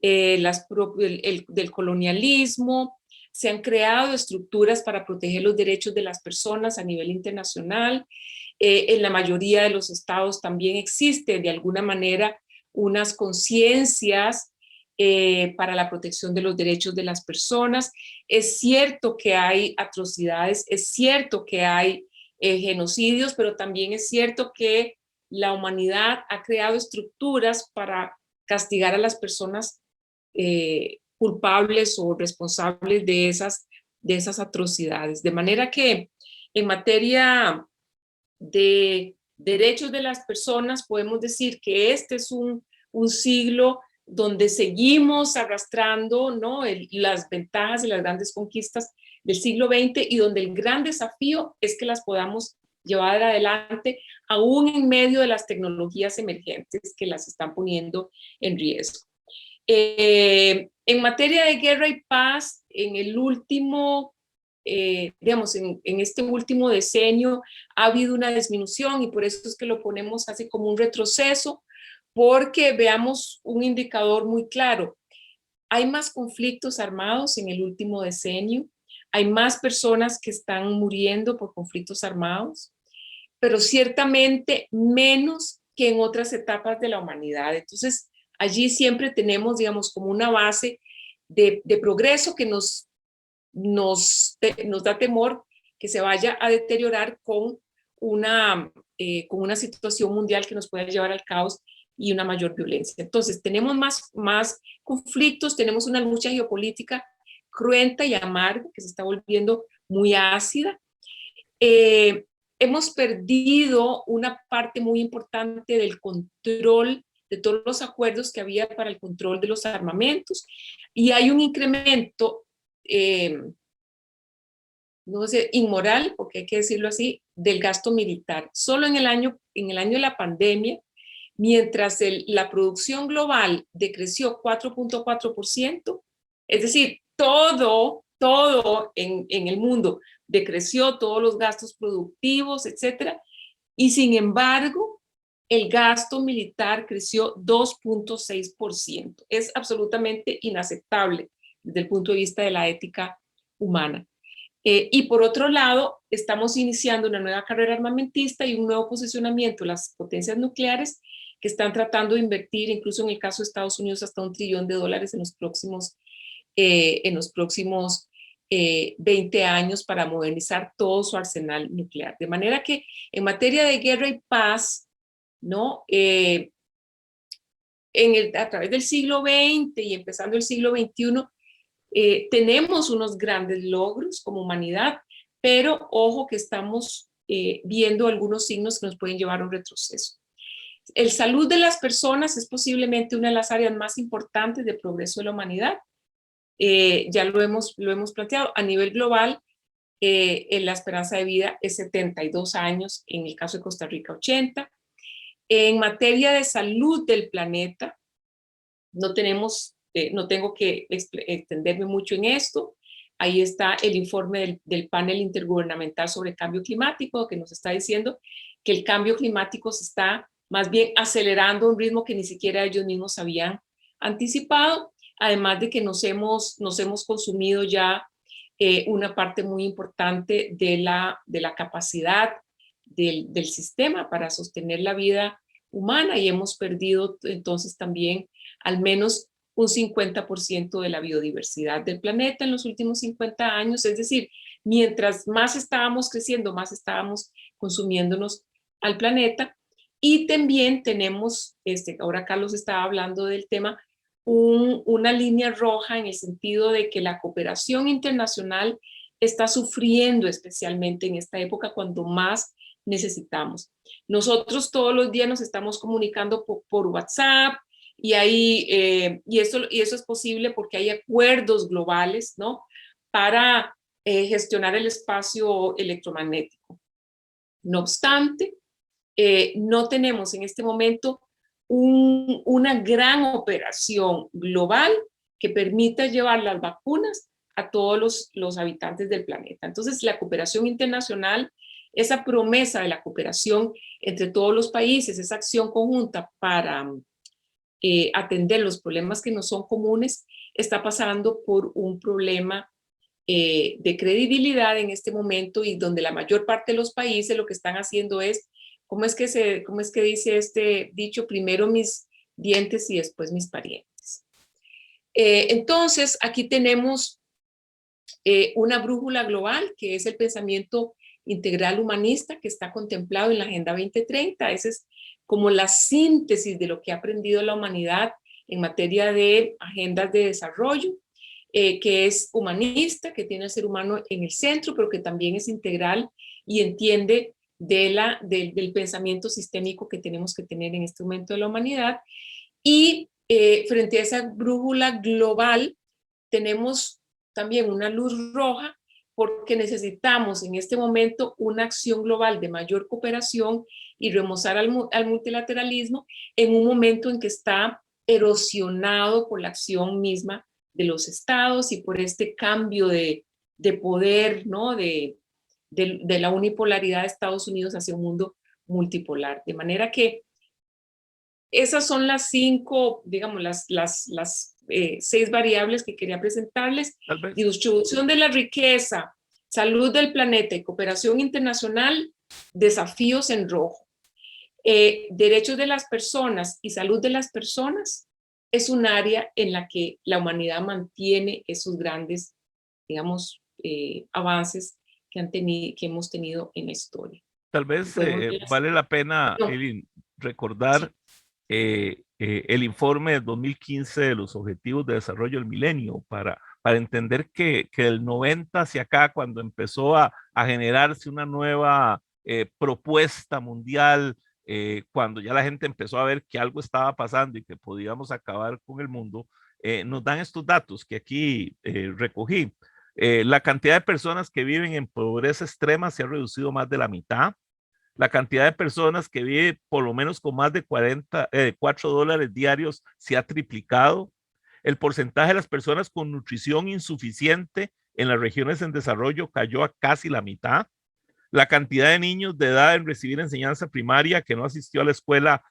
del colonialismo. se han creado estructuras para proteger los derechos de las personas a nivel internacional. En la mayoría de los estados también existe de alguna manera unas conciencias para la protección de los derechos de las personas. Es cierto que hay atrocidades, es cierto que hay genocidios, pero también es cierto que la humanidad ha creado estructuras para castigar a las personas culpables o responsables de esas atrocidades. De manera que en materia de derechos de las personas podemos decir que este es un siglo donde seguimos arrastrando, ¿no?, las ventajas y las grandes conquistas del siglo XX, y donde el gran desafío es que las podamos llevar adelante aún en medio de las tecnologías emergentes que las están poniendo en riesgo. En materia de guerra y paz, en el último, digamos, en este último decenio ha habido una disminución, y por eso es que lo ponemos así como un retroceso, porque veamos un indicador muy claro. Hay más conflictos armados en el último decenio, hay más personas que están muriendo por conflictos armados, pero ciertamente menos que en otras etapas de la humanidad. Entonces, allí siempre tenemos, digamos, como una base de progreso que nos da temor que se vaya a deteriorar con una situación mundial que nos pueda llevar al caos y una mayor violencia. Entonces, tenemos más conflictos, tenemos una lucha geopolítica cruenta y amarga que se está volviendo muy ácida. Hemos perdido una parte muy importante del control de todos los acuerdos que había para el control de los armamentos, y hay un incremento, no sé, inmoral, porque hay que decirlo así, del gasto militar. Solo en el año de la pandemia, mientras la producción global decreció 4.4%, es decir, todo en el mundo decreció, todos los gastos productivos, etcétera, y sin embargo, el gasto militar creció 2.6%. Es absolutamente inaceptable desde el punto de vista de la ética humana. Y por otro lado, estamos iniciando una nueva carrera armamentista y un nuevo posicionamiento de las potencias nucleares que están tratando de invertir, incluso en el caso de Estados Unidos, hasta $1 trillón en los próximos 20 años para modernizar todo su arsenal nuclear. De manera que en materia de guerra y paz, ¿no?, a través del siglo XX y empezando el siglo XXI, tenemos unos grandes logros como humanidad, pero ojo que estamos viendo algunos signos que nos pueden llevar a un retroceso. El salud de las personas es posiblemente una de las áreas más importantes de progreso de la humanidad. Ya lo hemos planteado a nivel global. La esperanza de vida es 72 años, en el caso de Costa Rica 80. En materia de salud del planeta, no tengo que extenderme mucho en esto. Ahí está el informe del panel intergubernamental sobre cambio climático, que nos está diciendo que el cambio climático se está más bien acelerando a un ritmo que ni siquiera ellos mismos habían anticipado, además de que nos hemos consumido ya una parte muy importante de la capacidad del sistema para sostener la vida humana, y hemos perdido entonces también al menos un 50% de la biodiversidad del planeta en los últimos 50 años. Es decir, mientras más estábamos creciendo, más estábamos consumiéndonos al planeta. Y también tenemos, ahora Carlos estaba hablando del tema, una línea roja en el sentido de que la cooperación internacional está sufriendo especialmente en esta época cuando más necesitamos. Nosotros todos los días nos estamos comunicando por WhatsApp, y eso es posible porque hay acuerdos globales, ¿no?, para gestionar el espacio electromagnético. No obstante, no tenemos en este momento una gran operación global que permita llevar las vacunas a todos los habitantes del planeta. Entonces, la cooperación internacional, esa promesa de la cooperación entre todos los países, esa acción conjunta para atender los problemas que no son comunes, está pasando por un problema de credibilidad en este momento y donde la mayor parte de los países lo que están haciendo es, ¿cómo es que dice este dicho? Primero mis dientes y después mis parientes. Entonces, aquí tenemos una brújula global, que es el pensamiento integral humanista que está contemplado en la Agenda 2030. Esa es como la síntesis de lo que ha aprendido la humanidad en materia de agendas de desarrollo, que es humanista, que tiene al ser humano en el centro, pero que también es integral y entiende del pensamiento sistémico que tenemos que tener en este momento de la humanidad. Y frente a esa brújula global tenemos también una luz roja porque necesitamos en este momento una acción global de mayor cooperación y remozar al multilateralismo en un momento en que está erosionado por la acción misma de los estados y por este cambio de poder, ¿no? de la unipolaridad de Estados Unidos hacia un mundo multipolar. De manera que esas son las 5, digamos, las 6 variables que quería presentarles. Tal vez. Distribución de la riqueza, salud del planeta y cooperación internacional, desafíos en rojo. Derechos de las personas y salud de las personas es un área en la que la humanidad mantiene esos grandes, digamos, avances que hemos tenido en la historia. Tal vez vale la pena, No, Eileen, sí. recordar el informe del 2015 de los Objetivos de Desarrollo del Milenio para entender que del 90 hacia acá, cuando empezó a generarse una nueva propuesta mundial, cuando ya la gente empezó a ver que algo estaba pasando y que podíamos acabar con el mundo, nos dan estos datos que aquí recogí. La cantidad de personas que viven en pobreza extrema se ha reducido más de la mitad. La cantidad de personas que vive por lo menos con más de 4 dólares diarios se ha triplicado. El porcentaje de las personas con nutrición insuficiente en las regiones en desarrollo cayó a casi la mitad. La cantidad de niños de edad en recibir enseñanza primaria que no asistió a la escuela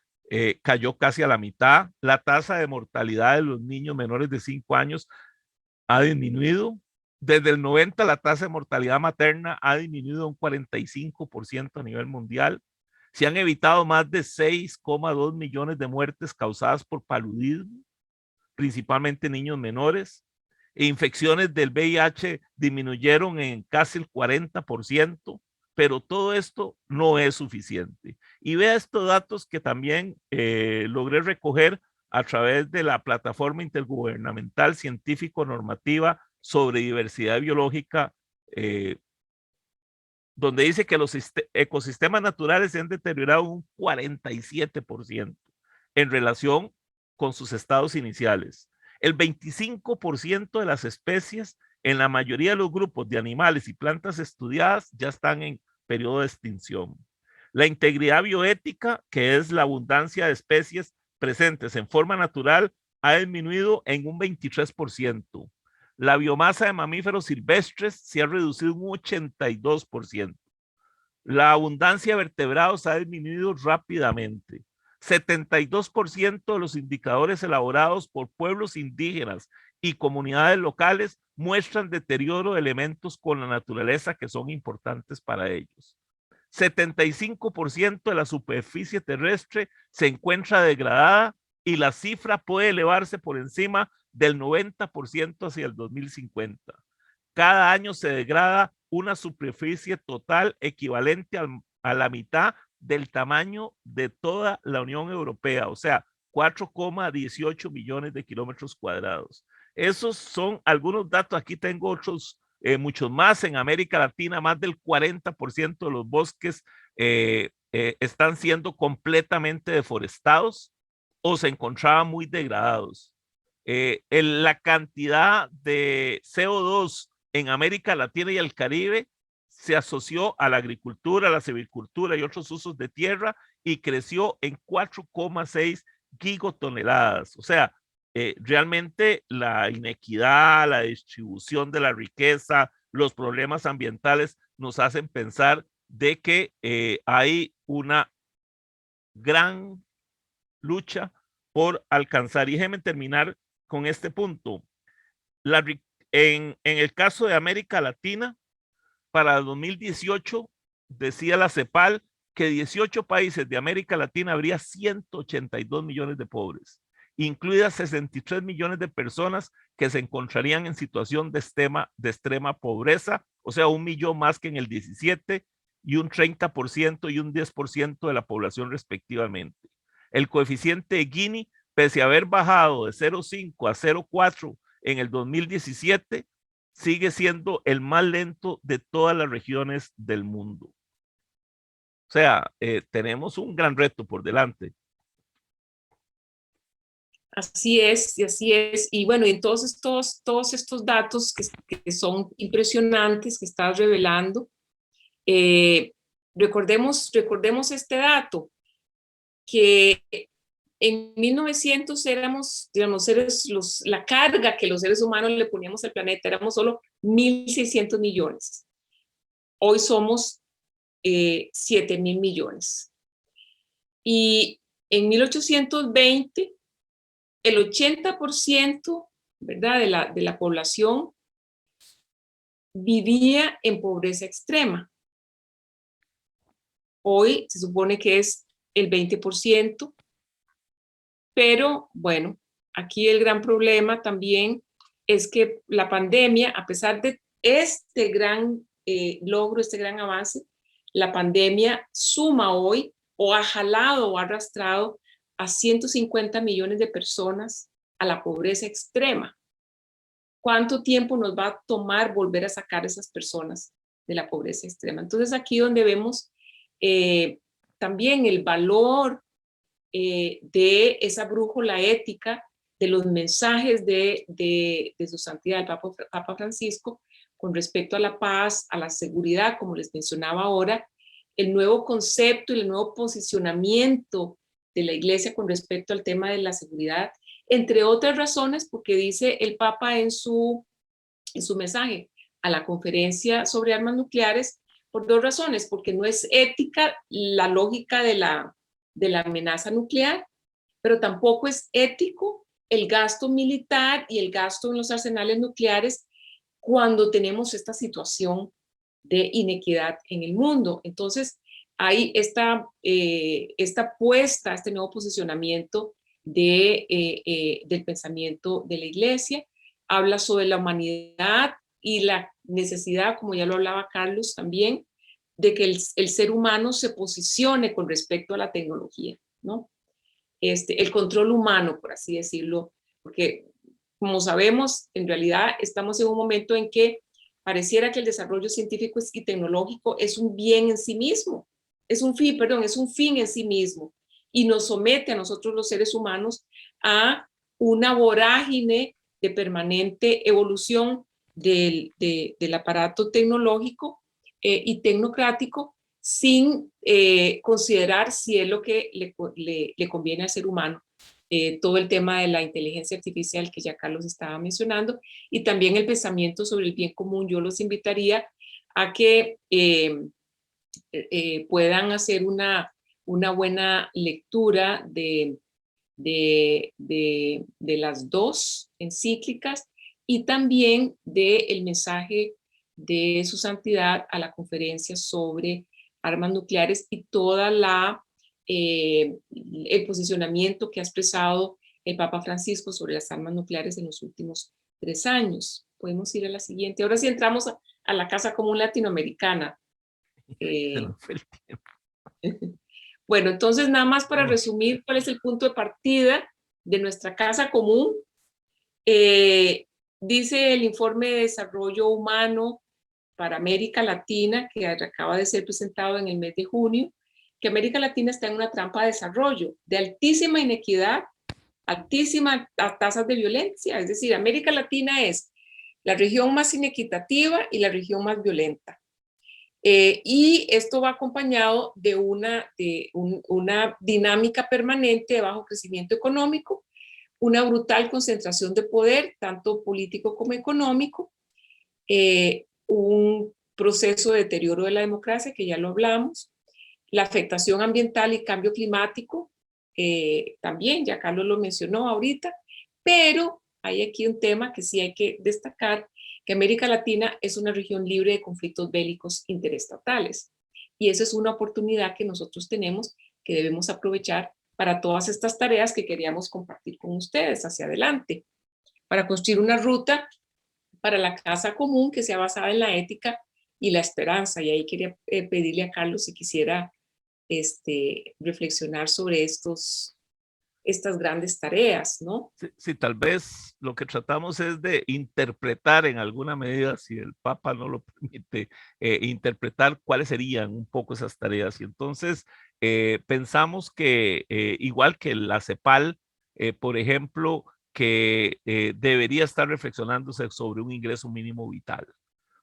cayó casi a la mitad. La tasa de mortalidad de los niños menores de 5 años ha disminuido. Desde el 90 la tasa de mortalidad materna ha disminuido un 45% a nivel mundial. Se han evitado más de 6,2 millones de muertes causadas por paludismo, principalmente niños menores. E infecciones del VIH disminuyeron en casi el 40%, pero todo esto no es suficiente. Y vea estos datos que también logré recoger a través de la plataforma intergubernamental científico-normativa sobre diversidad biológica, donde dice que los ecosistemas naturales se han deteriorado un 47% en relación con sus estados iniciales. El 25% de las especies en la mayoría de los grupos de animales y plantas estudiadas ya están en periodo de extinción. La integridad bioética, que es la abundancia de especies presentes en forma natural, ha disminuido en un 23%. La biomasa de mamíferos silvestres se ha reducido un 82%. La abundancia de vertebrados ha disminuido rápidamente. 72% de los indicadores elaborados por pueblos indígenas y comunidades locales muestran deterioro de elementos con la naturaleza que son importantes para ellos. 75% de la superficie terrestre se encuentra degradada y la cifra puede elevarse por encima del 90% hacia el 2050. Cada año se degrada una superficie total equivalente a la mitad del tamaño de toda la Unión Europea, o sea, 4,18 millones de kilómetros cuadrados. Esos son algunos datos. Aquí tengo otros, muchos más. En América Latina, más del 40% de los bosques están siendo completamente deforestados o se encontraban muy degradados. La cantidad de CO2 en América Latina y el Caribe se asoció a la agricultura, a la silvicultura y otros usos de tierra y creció en 4,6 gigatoneladas. O sea, realmente la inequidad, la distribución de la riqueza, los problemas ambientales nos hacen pensar de que hay una gran lucha por alcanzar. Y déjenme terminar con este punto. En el caso de América Latina, para 2018, decía la CEPAL que 18 países de América Latina habría 182 millones de pobres, incluidas 63 millones de personas que se encontrarían en situación de extrema pobreza, o sea, 1 millón más que en el 17, y un 30% y un 10% de la población respectivamente. El coeficiente de Gini, pese a haber bajado de 0,5 a 0,4 en el 2017, sigue siendo el más lento de todas las regiones del mundo. O sea, tenemos un gran reto por delante. Así es, y así es. Y bueno, y todos estos datos que son impresionantes, que estás revelando, recordemos este dato, que en 1900 éramos, digamos, la carga que los seres humanos le poníamos al planeta, éramos solo 1.600 millones. Hoy somos 7.000 millones. Y en 1820, el 80%, ¿verdad?, de la población vivía en pobreza extrema. Hoy se supone que es el 20%, pero bueno, aquí el gran problema también es que la pandemia, a pesar de este gran logro, este gran avance, la pandemia suma hoy o ha jalado o ha arrastrado a 150 millones de personas a la pobreza extrema. ¿Cuánto tiempo nos va a tomar volver a sacar a esas personas de la pobreza extrema? Entonces aquí donde vemos también el valor de esa brújula ética, de los mensajes de su santidad, el Papa Francisco, con respecto a la paz, a la seguridad, como les mencionaba ahora, el nuevo concepto y el nuevo posicionamiento de la Iglesia con respecto al tema de la seguridad, entre otras razones, porque dice el Papa en su mensaje a la conferencia sobre armas nucleares, por dos razones, porque no es ética la lógica de la amenaza nuclear, pero tampoco es ético el gasto militar y el gasto en los arsenales nucleares cuando tenemos esta situación de inequidad en el mundo. Entonces, hay esta puesta, este nuevo posicionamiento del pensamiento de la Iglesia, habla sobre la humanidad y la necesidad, como ya lo hablaba Carlos también, de que el ser humano se posicione con respecto a la tecnología, ¿no? El control humano, por así decirlo, porque como sabemos, en realidad estamos en un momento en que pareciera que el desarrollo científico y tecnológico es un bien en sí mismo, es un fin en sí mismo, y nos somete a nosotros los seres humanos a una vorágine de permanente evolución del aparato tecnológico y tecnocrático, sin considerar si es lo que le conviene al ser humano. Todo el tema de la inteligencia artificial que ya Carlos estaba mencionando, y también el pensamiento sobre el bien común. Yo los invitaría a que puedan hacer una buena lectura de las dos encíclicas y también del mensaje de su santidad a la conferencia sobre armas nucleares y toda el posicionamiento que ha expresado el Papa Francisco sobre las armas nucleares en los últimos 3 años. Podemos ir a la siguiente. Ahora sí entramos a la Casa Común Latinoamericana. Bueno, entonces nada más para resumir cuál es el punto de partida de nuestra Casa Común. Dice el informe de desarrollo humano para América Latina, que acaba de ser presentado en el mes de junio, que América Latina está en una trampa de desarrollo, de altísima inequidad, altísimas tasas de violencia. Es decir, América Latina es la región más inequitativa y la región más violenta. Y esto va acompañado de una dinámica permanente de bajo crecimiento económico, una brutal concentración de poder, tanto político como económico, un proceso de deterioro de la democracia, que ya lo hablamos, la afectación ambiental y cambio climático, también, ya Carlos lo mencionó ahorita, pero hay aquí un tema que sí hay que destacar, que América Latina es una región libre de conflictos bélicos interestatales. Y esa es una oportunidad que nosotros tenemos que debemos aprovechar para todas estas tareas que queríamos compartir con ustedes hacia adelante, para construir una ruta para la casa común que sea basada en la ética y la esperanza. Y ahí quería pedirle a Carlos si quisiera reflexionar sobre estas grandes tareas, ¿no? Sí, sí, tal vez lo que tratamos es de interpretar en alguna medida, si el Papa no lo permite, interpretar cuáles serían un poco esas tareas. Y entonces pensamos que igual que la CEPAL, por ejemplo, que debería estar reflexionándose sobre un ingreso mínimo vital.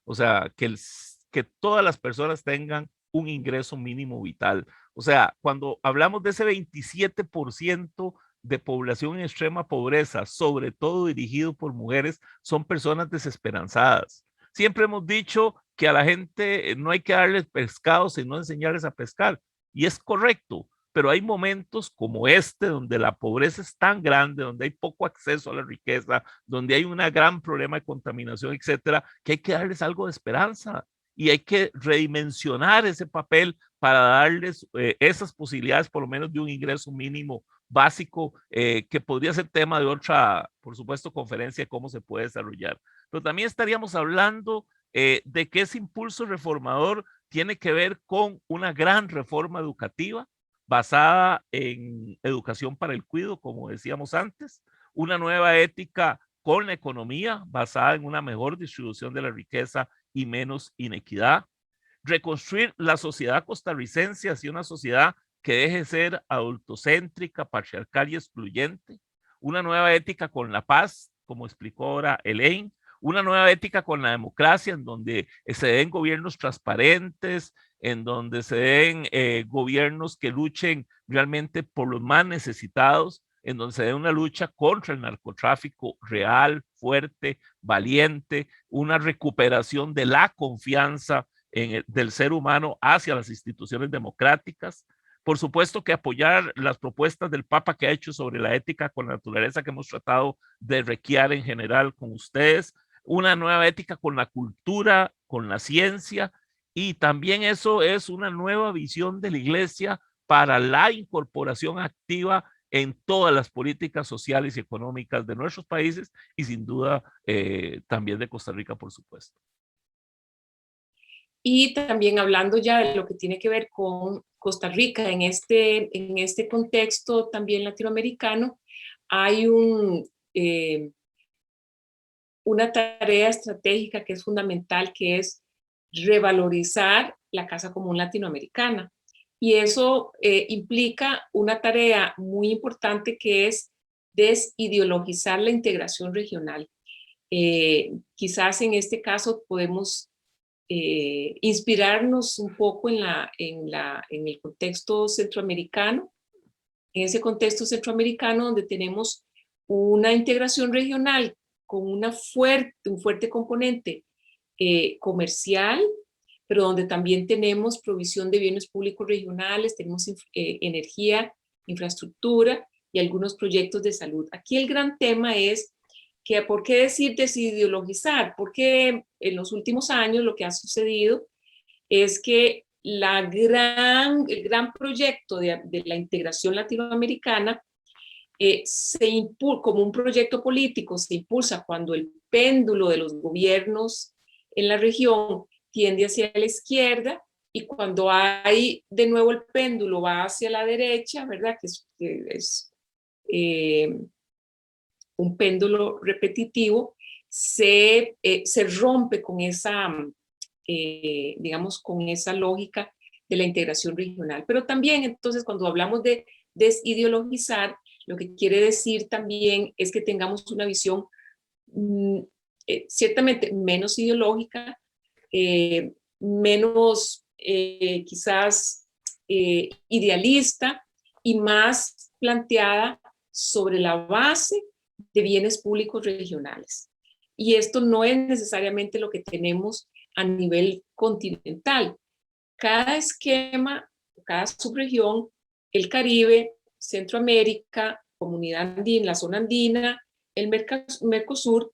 O sea, que todas las personas tengan un ingreso mínimo vital. O sea, cuando hablamos de ese 27% de población en extrema pobreza, sobre todo dirigido por mujeres, son personas desesperanzadas. Siempre hemos dicho que a la gente no hay que darles pescado, sino enseñarles a pescar. Y es correcto, pero hay momentos como este donde la pobreza es tan grande, donde hay poco acceso a la riqueza, donde hay un gran problema de contaminación, etcétera, que hay que darles algo de esperanza y hay que redimensionar ese papel para darles esas posibilidades, por lo menos de un ingreso mínimo básico, que podría ser tema de otra, por supuesto, conferencia de cómo se puede desarrollar. Pero también estaríamos hablando de que ese impulso reformador tiene que ver con una gran reforma educativa basada en educación para el cuidado, como decíamos antes, una nueva ética con la economía basada en una mejor distribución de la riqueza y menos inequidad, reconstruir la sociedad costarricense hacia una sociedad que deje de ser adultocéntrica, patriarcal y excluyente, una nueva ética con la paz, como explicó ahora Elaine, una nueva ética con la democracia, en donde se den gobiernos transparentes, en donde se den gobiernos que luchen realmente por los más necesitados, en donde se dé una lucha contra el narcotráfico real, fuerte, valiente, una recuperación de la confianza del ser humano hacia las instituciones democráticas. Por supuesto que apoyar las propuestas del Papa que ha hecho sobre la ética con la naturaleza que hemos tratado de requiar en general con ustedes, una nueva ética con la cultura, con la ciencia, y también eso es una nueva visión de la iglesia para la incorporación activa en todas las políticas sociales y económicas de nuestros países y sin duda también de Costa Rica, por supuesto. Y también hablando ya de lo que tiene que ver con Costa Rica, en este contexto también latinoamericano, hay una tarea estratégica que es fundamental, que es revalorizar la Casa Común Latinoamericana. Y eso implica una tarea muy importante que es desideologizar la integración regional. Quizás en este caso podemos inspirarnos un poco en el contexto centroamericano, en ese contexto centroamericano donde tenemos una integración regional con un fuerte componente comercial, pero donde también tenemos provisión de bienes públicos regionales, tenemos energía, infraestructura y algunos proyectos de salud. Aquí el gran tema es que, ¿por qué decir desideologizar? Porque en los últimos años lo que ha sucedido es que el gran proyecto de la integración latinoamericana como un proyecto político se impulsa cuando el péndulo de los gobiernos en la región tiende hacia la izquierda, y cuando hay de nuevo el péndulo va hacia la derecha, ¿verdad? Que es un péndulo repetitivo, se rompe con esa, digamos, con esa lógica de la integración regional. Pero también, entonces, cuando hablamos de desideologizar, lo que quiere decir también es que tengamos una visión ciertamente menos ideológica, menos quizás idealista y más planteada sobre la base de bienes públicos regionales. Y esto no es necesariamente lo que tenemos a nivel continental. Cada esquema, cada subregión, el Caribe, Centroamérica, Comunidad Andina, la zona andina, el Mercosur,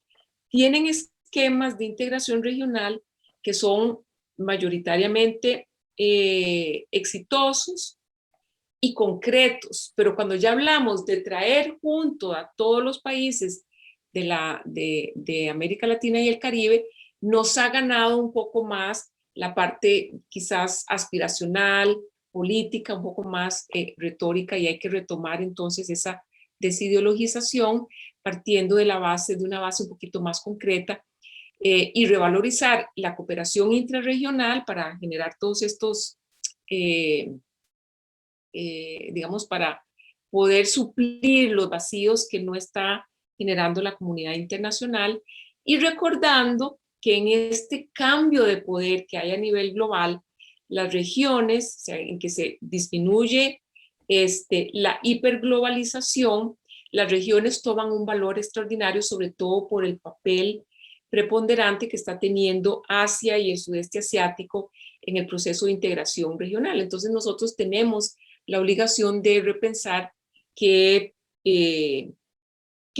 tienen esquemas de integración regional que son mayoritariamente exitosos y concretos, pero cuando ya hablamos de traer junto a todos los países de América Latina y el Caribe, nos ha ganado un poco más la parte quizás aspiracional, política, un poco más retórica, y hay que retomar entonces esa desideologización partiendo de una base un poquito más concreta, y revalorizar la cooperación intrarregional para generar todos estos, digamos, para poder suplir los vacíos que no está generando la comunidad internacional, y recordando que en este cambio de poder que hay a nivel global, las regiones, o sea, en que se disminuye la hiperglobalización, las regiones toman un valor extraordinario, sobre todo por el papel preponderante que está teniendo Asia y el sudeste asiático en el proceso de integración regional. Entonces nosotros tenemos la obligación de repensar qué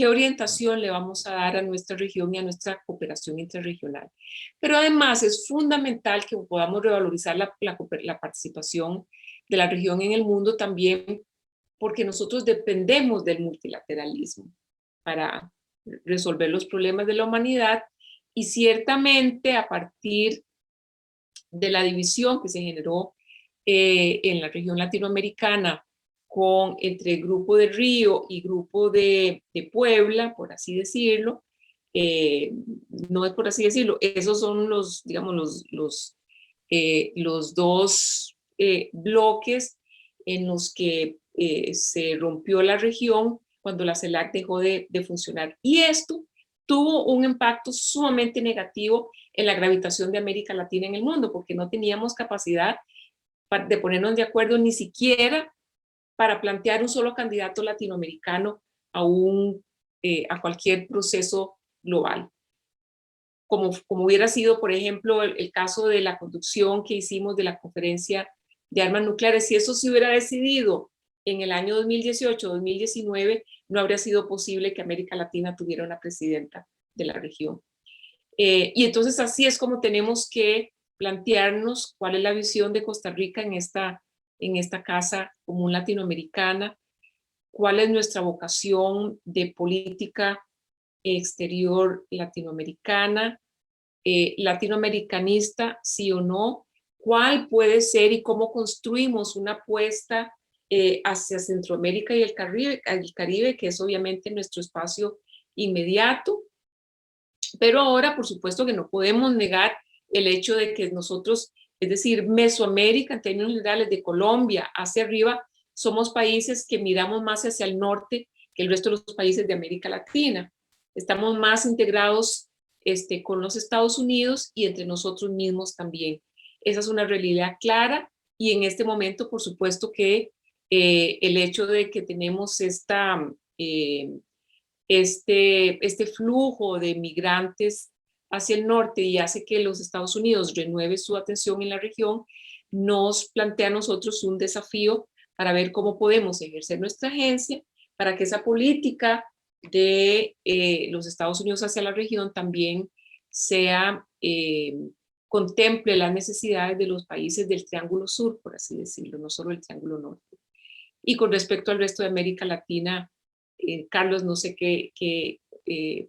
orientación le vamos a dar a nuestra región y a nuestra cooperación interregional. Pero además es fundamental que podamos revalorizar la participación de la región en el mundo también, porque nosotros dependemos del multilateralismo para resolver los problemas de la humanidad, y ciertamente a partir de la división que se generó en la región latinoamericana entre el grupo de Río y grupo de Puebla, por así decirlo, no es por así decirlo, esos son los, digamos, los dos bloques en los que se rompió la región cuando la CELAC dejó de funcionar. Y esto tuvo un impacto sumamente negativo en la gravitación de América Latina en el mundo, porque no teníamos capacidad de ponernos de acuerdo ni siquiera para plantear un solo candidato latinoamericano a cualquier proceso global. Como hubiera sido, por ejemplo, el caso de la conducción que hicimos de la conferencia de armas nucleares. Si eso se hubiera decidido en el año 2018 o 2019, no habría sido posible que América Latina tuviera una presidenta de la región. Y entonces así es como tenemos que plantearnos cuál es la visión de Costa Rica en esta casa común latinoamericana, cuál es nuestra vocación de política exterior latinoamericana, latinoamericanista, sí o no, cuál puede ser y cómo construimos una apuesta hacia Centroamérica y el Caribe, que es obviamente nuestro espacio inmediato. Pero ahora, por supuesto que no podemos negar el hecho de que nosotros, es decir, Mesoamérica, en términos generales, de Colombia hacia arriba, somos países que miramos más hacia el norte que el resto de los países de América Latina. Estamos más integrados con los Estados Unidos y entre nosotros mismos también. Esa es una realidad clara, y en este momento, por supuesto que el hecho de que tenemos este flujo de migrantes hacia el norte y hace que los Estados Unidos renueve su atención en la región, nos plantea a nosotros un desafío para ver cómo podemos ejercer nuestra agencia para que esa política de los Estados Unidos hacia la región también contemple las necesidades de los países del Triángulo Sur, por así decirlo, no solo el Triángulo Norte. Y con respecto al resto de América Latina, Carlos, no sé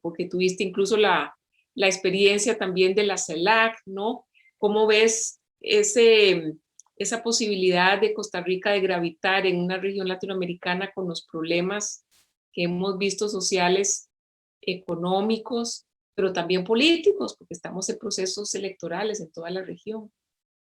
porque tuviste incluso la experiencia también de la CELAC, ¿no? ¿Cómo ves esa posibilidad de Costa Rica de gravitar en una región latinoamericana con los problemas que hemos visto sociales, económicos, pero también políticos, porque estamos en procesos electorales en toda la región?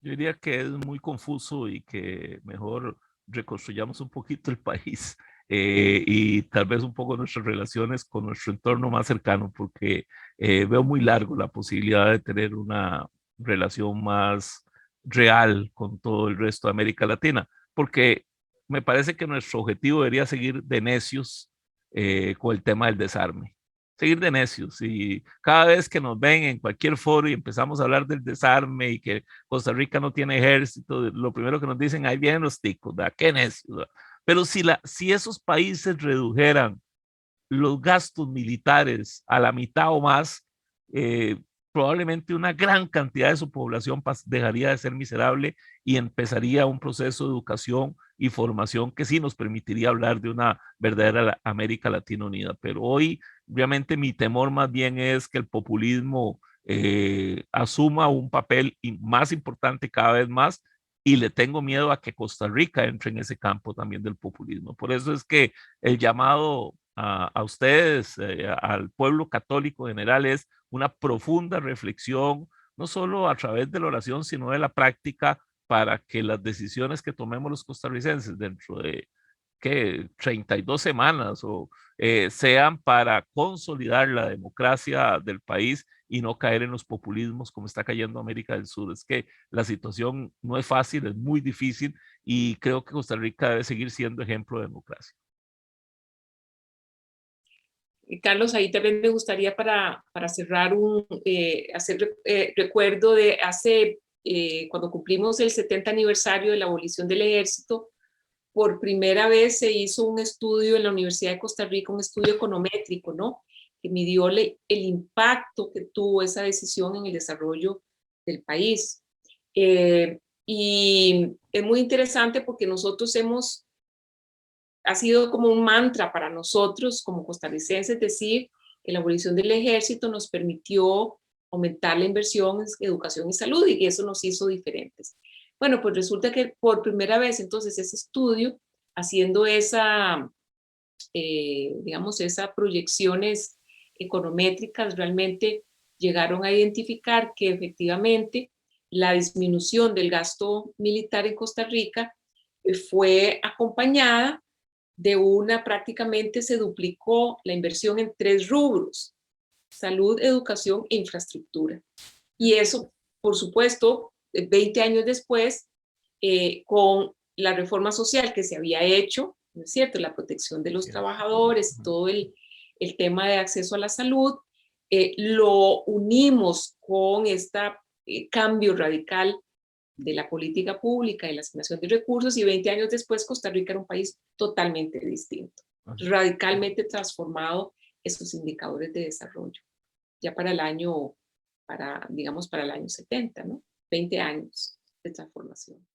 Yo diría que es muy confuso y que mejor reconstruyamos un poquito el país, y tal vez un poco nuestras relaciones con nuestro entorno más cercano, porque veo muy largo la posibilidad de tener una relación más real con todo el resto de América Latina, porque me parece que nuestro objetivo debería seguir de necios con el tema del desarme. Seguir de necios, y cada vez que nos ven en cualquier foro y empezamos a hablar del desarme y que Costa Rica no tiene ejército, lo primero que nos dicen: ahí vienen los ticos, ¿verdad? Qué necios, ¿verdad? Pero si esos países redujeran los gastos militares a la mitad o más, probablemente una gran cantidad de su población dejaría de ser miserable y empezaría un proceso de educación y formación que sí nos permitiría hablar de una verdadera América Latina unida. Pero hoy, obviamente, mi temor más bien es que el populismo asuma un papel más importante cada vez más, y le tengo miedo a que Costa Rica entre en ese campo también del populismo. Por eso es que el llamado a ustedes, al pueblo católico en general, es una profunda reflexión, no solo a través de la oración, sino de la práctica, para que las decisiones que tomemos los costarricenses dentro de ¿qué? 32 semanas sean para consolidar la democracia del país y no caer en los populismos como está cayendo América del Sur. Es que la situación no es fácil, es muy difícil, y creo que Costa Rica debe seguir siendo ejemplo de democracia. Carlos, ahí también me gustaría para cerrar hacer recuerdo de hace, cuando cumplimos el 70 aniversario de la abolición del ejército, por primera vez se hizo un estudio en la Universidad de Costa Rica, un estudio econométrico, ¿no? Que midió el impacto que tuvo esa decisión en el desarrollo del país. Y es muy interesante porque nosotros ha sido como un mantra para nosotros como costarricenses decir que la abolición del ejército nos permitió aumentar la inversión en educación y salud, y eso nos hizo diferentes. Bueno, pues resulta que por primera vez entonces ese estudio, haciendo digamos, esas proyecciones econométricas, realmente llegaron a identificar que efectivamente la disminución del gasto militar en Costa Rica fue acompañada de prácticamente se duplicó la inversión en 3 rubros: salud, educación e infraestructura. Y eso, por supuesto, 20 años después, con la reforma social que se había hecho, ¿no es cierto?, la protección de los trabajadores, todo el tema de acceso a la salud, lo unimos con este cambio radical de la política pública y la asignación de recursos, y 20 años después Costa Rica era un país totalmente distinto, radicalmente transformado esos indicadores de desarrollo, ya para digamos, para el año 70, ¿no? 20 años de transformación.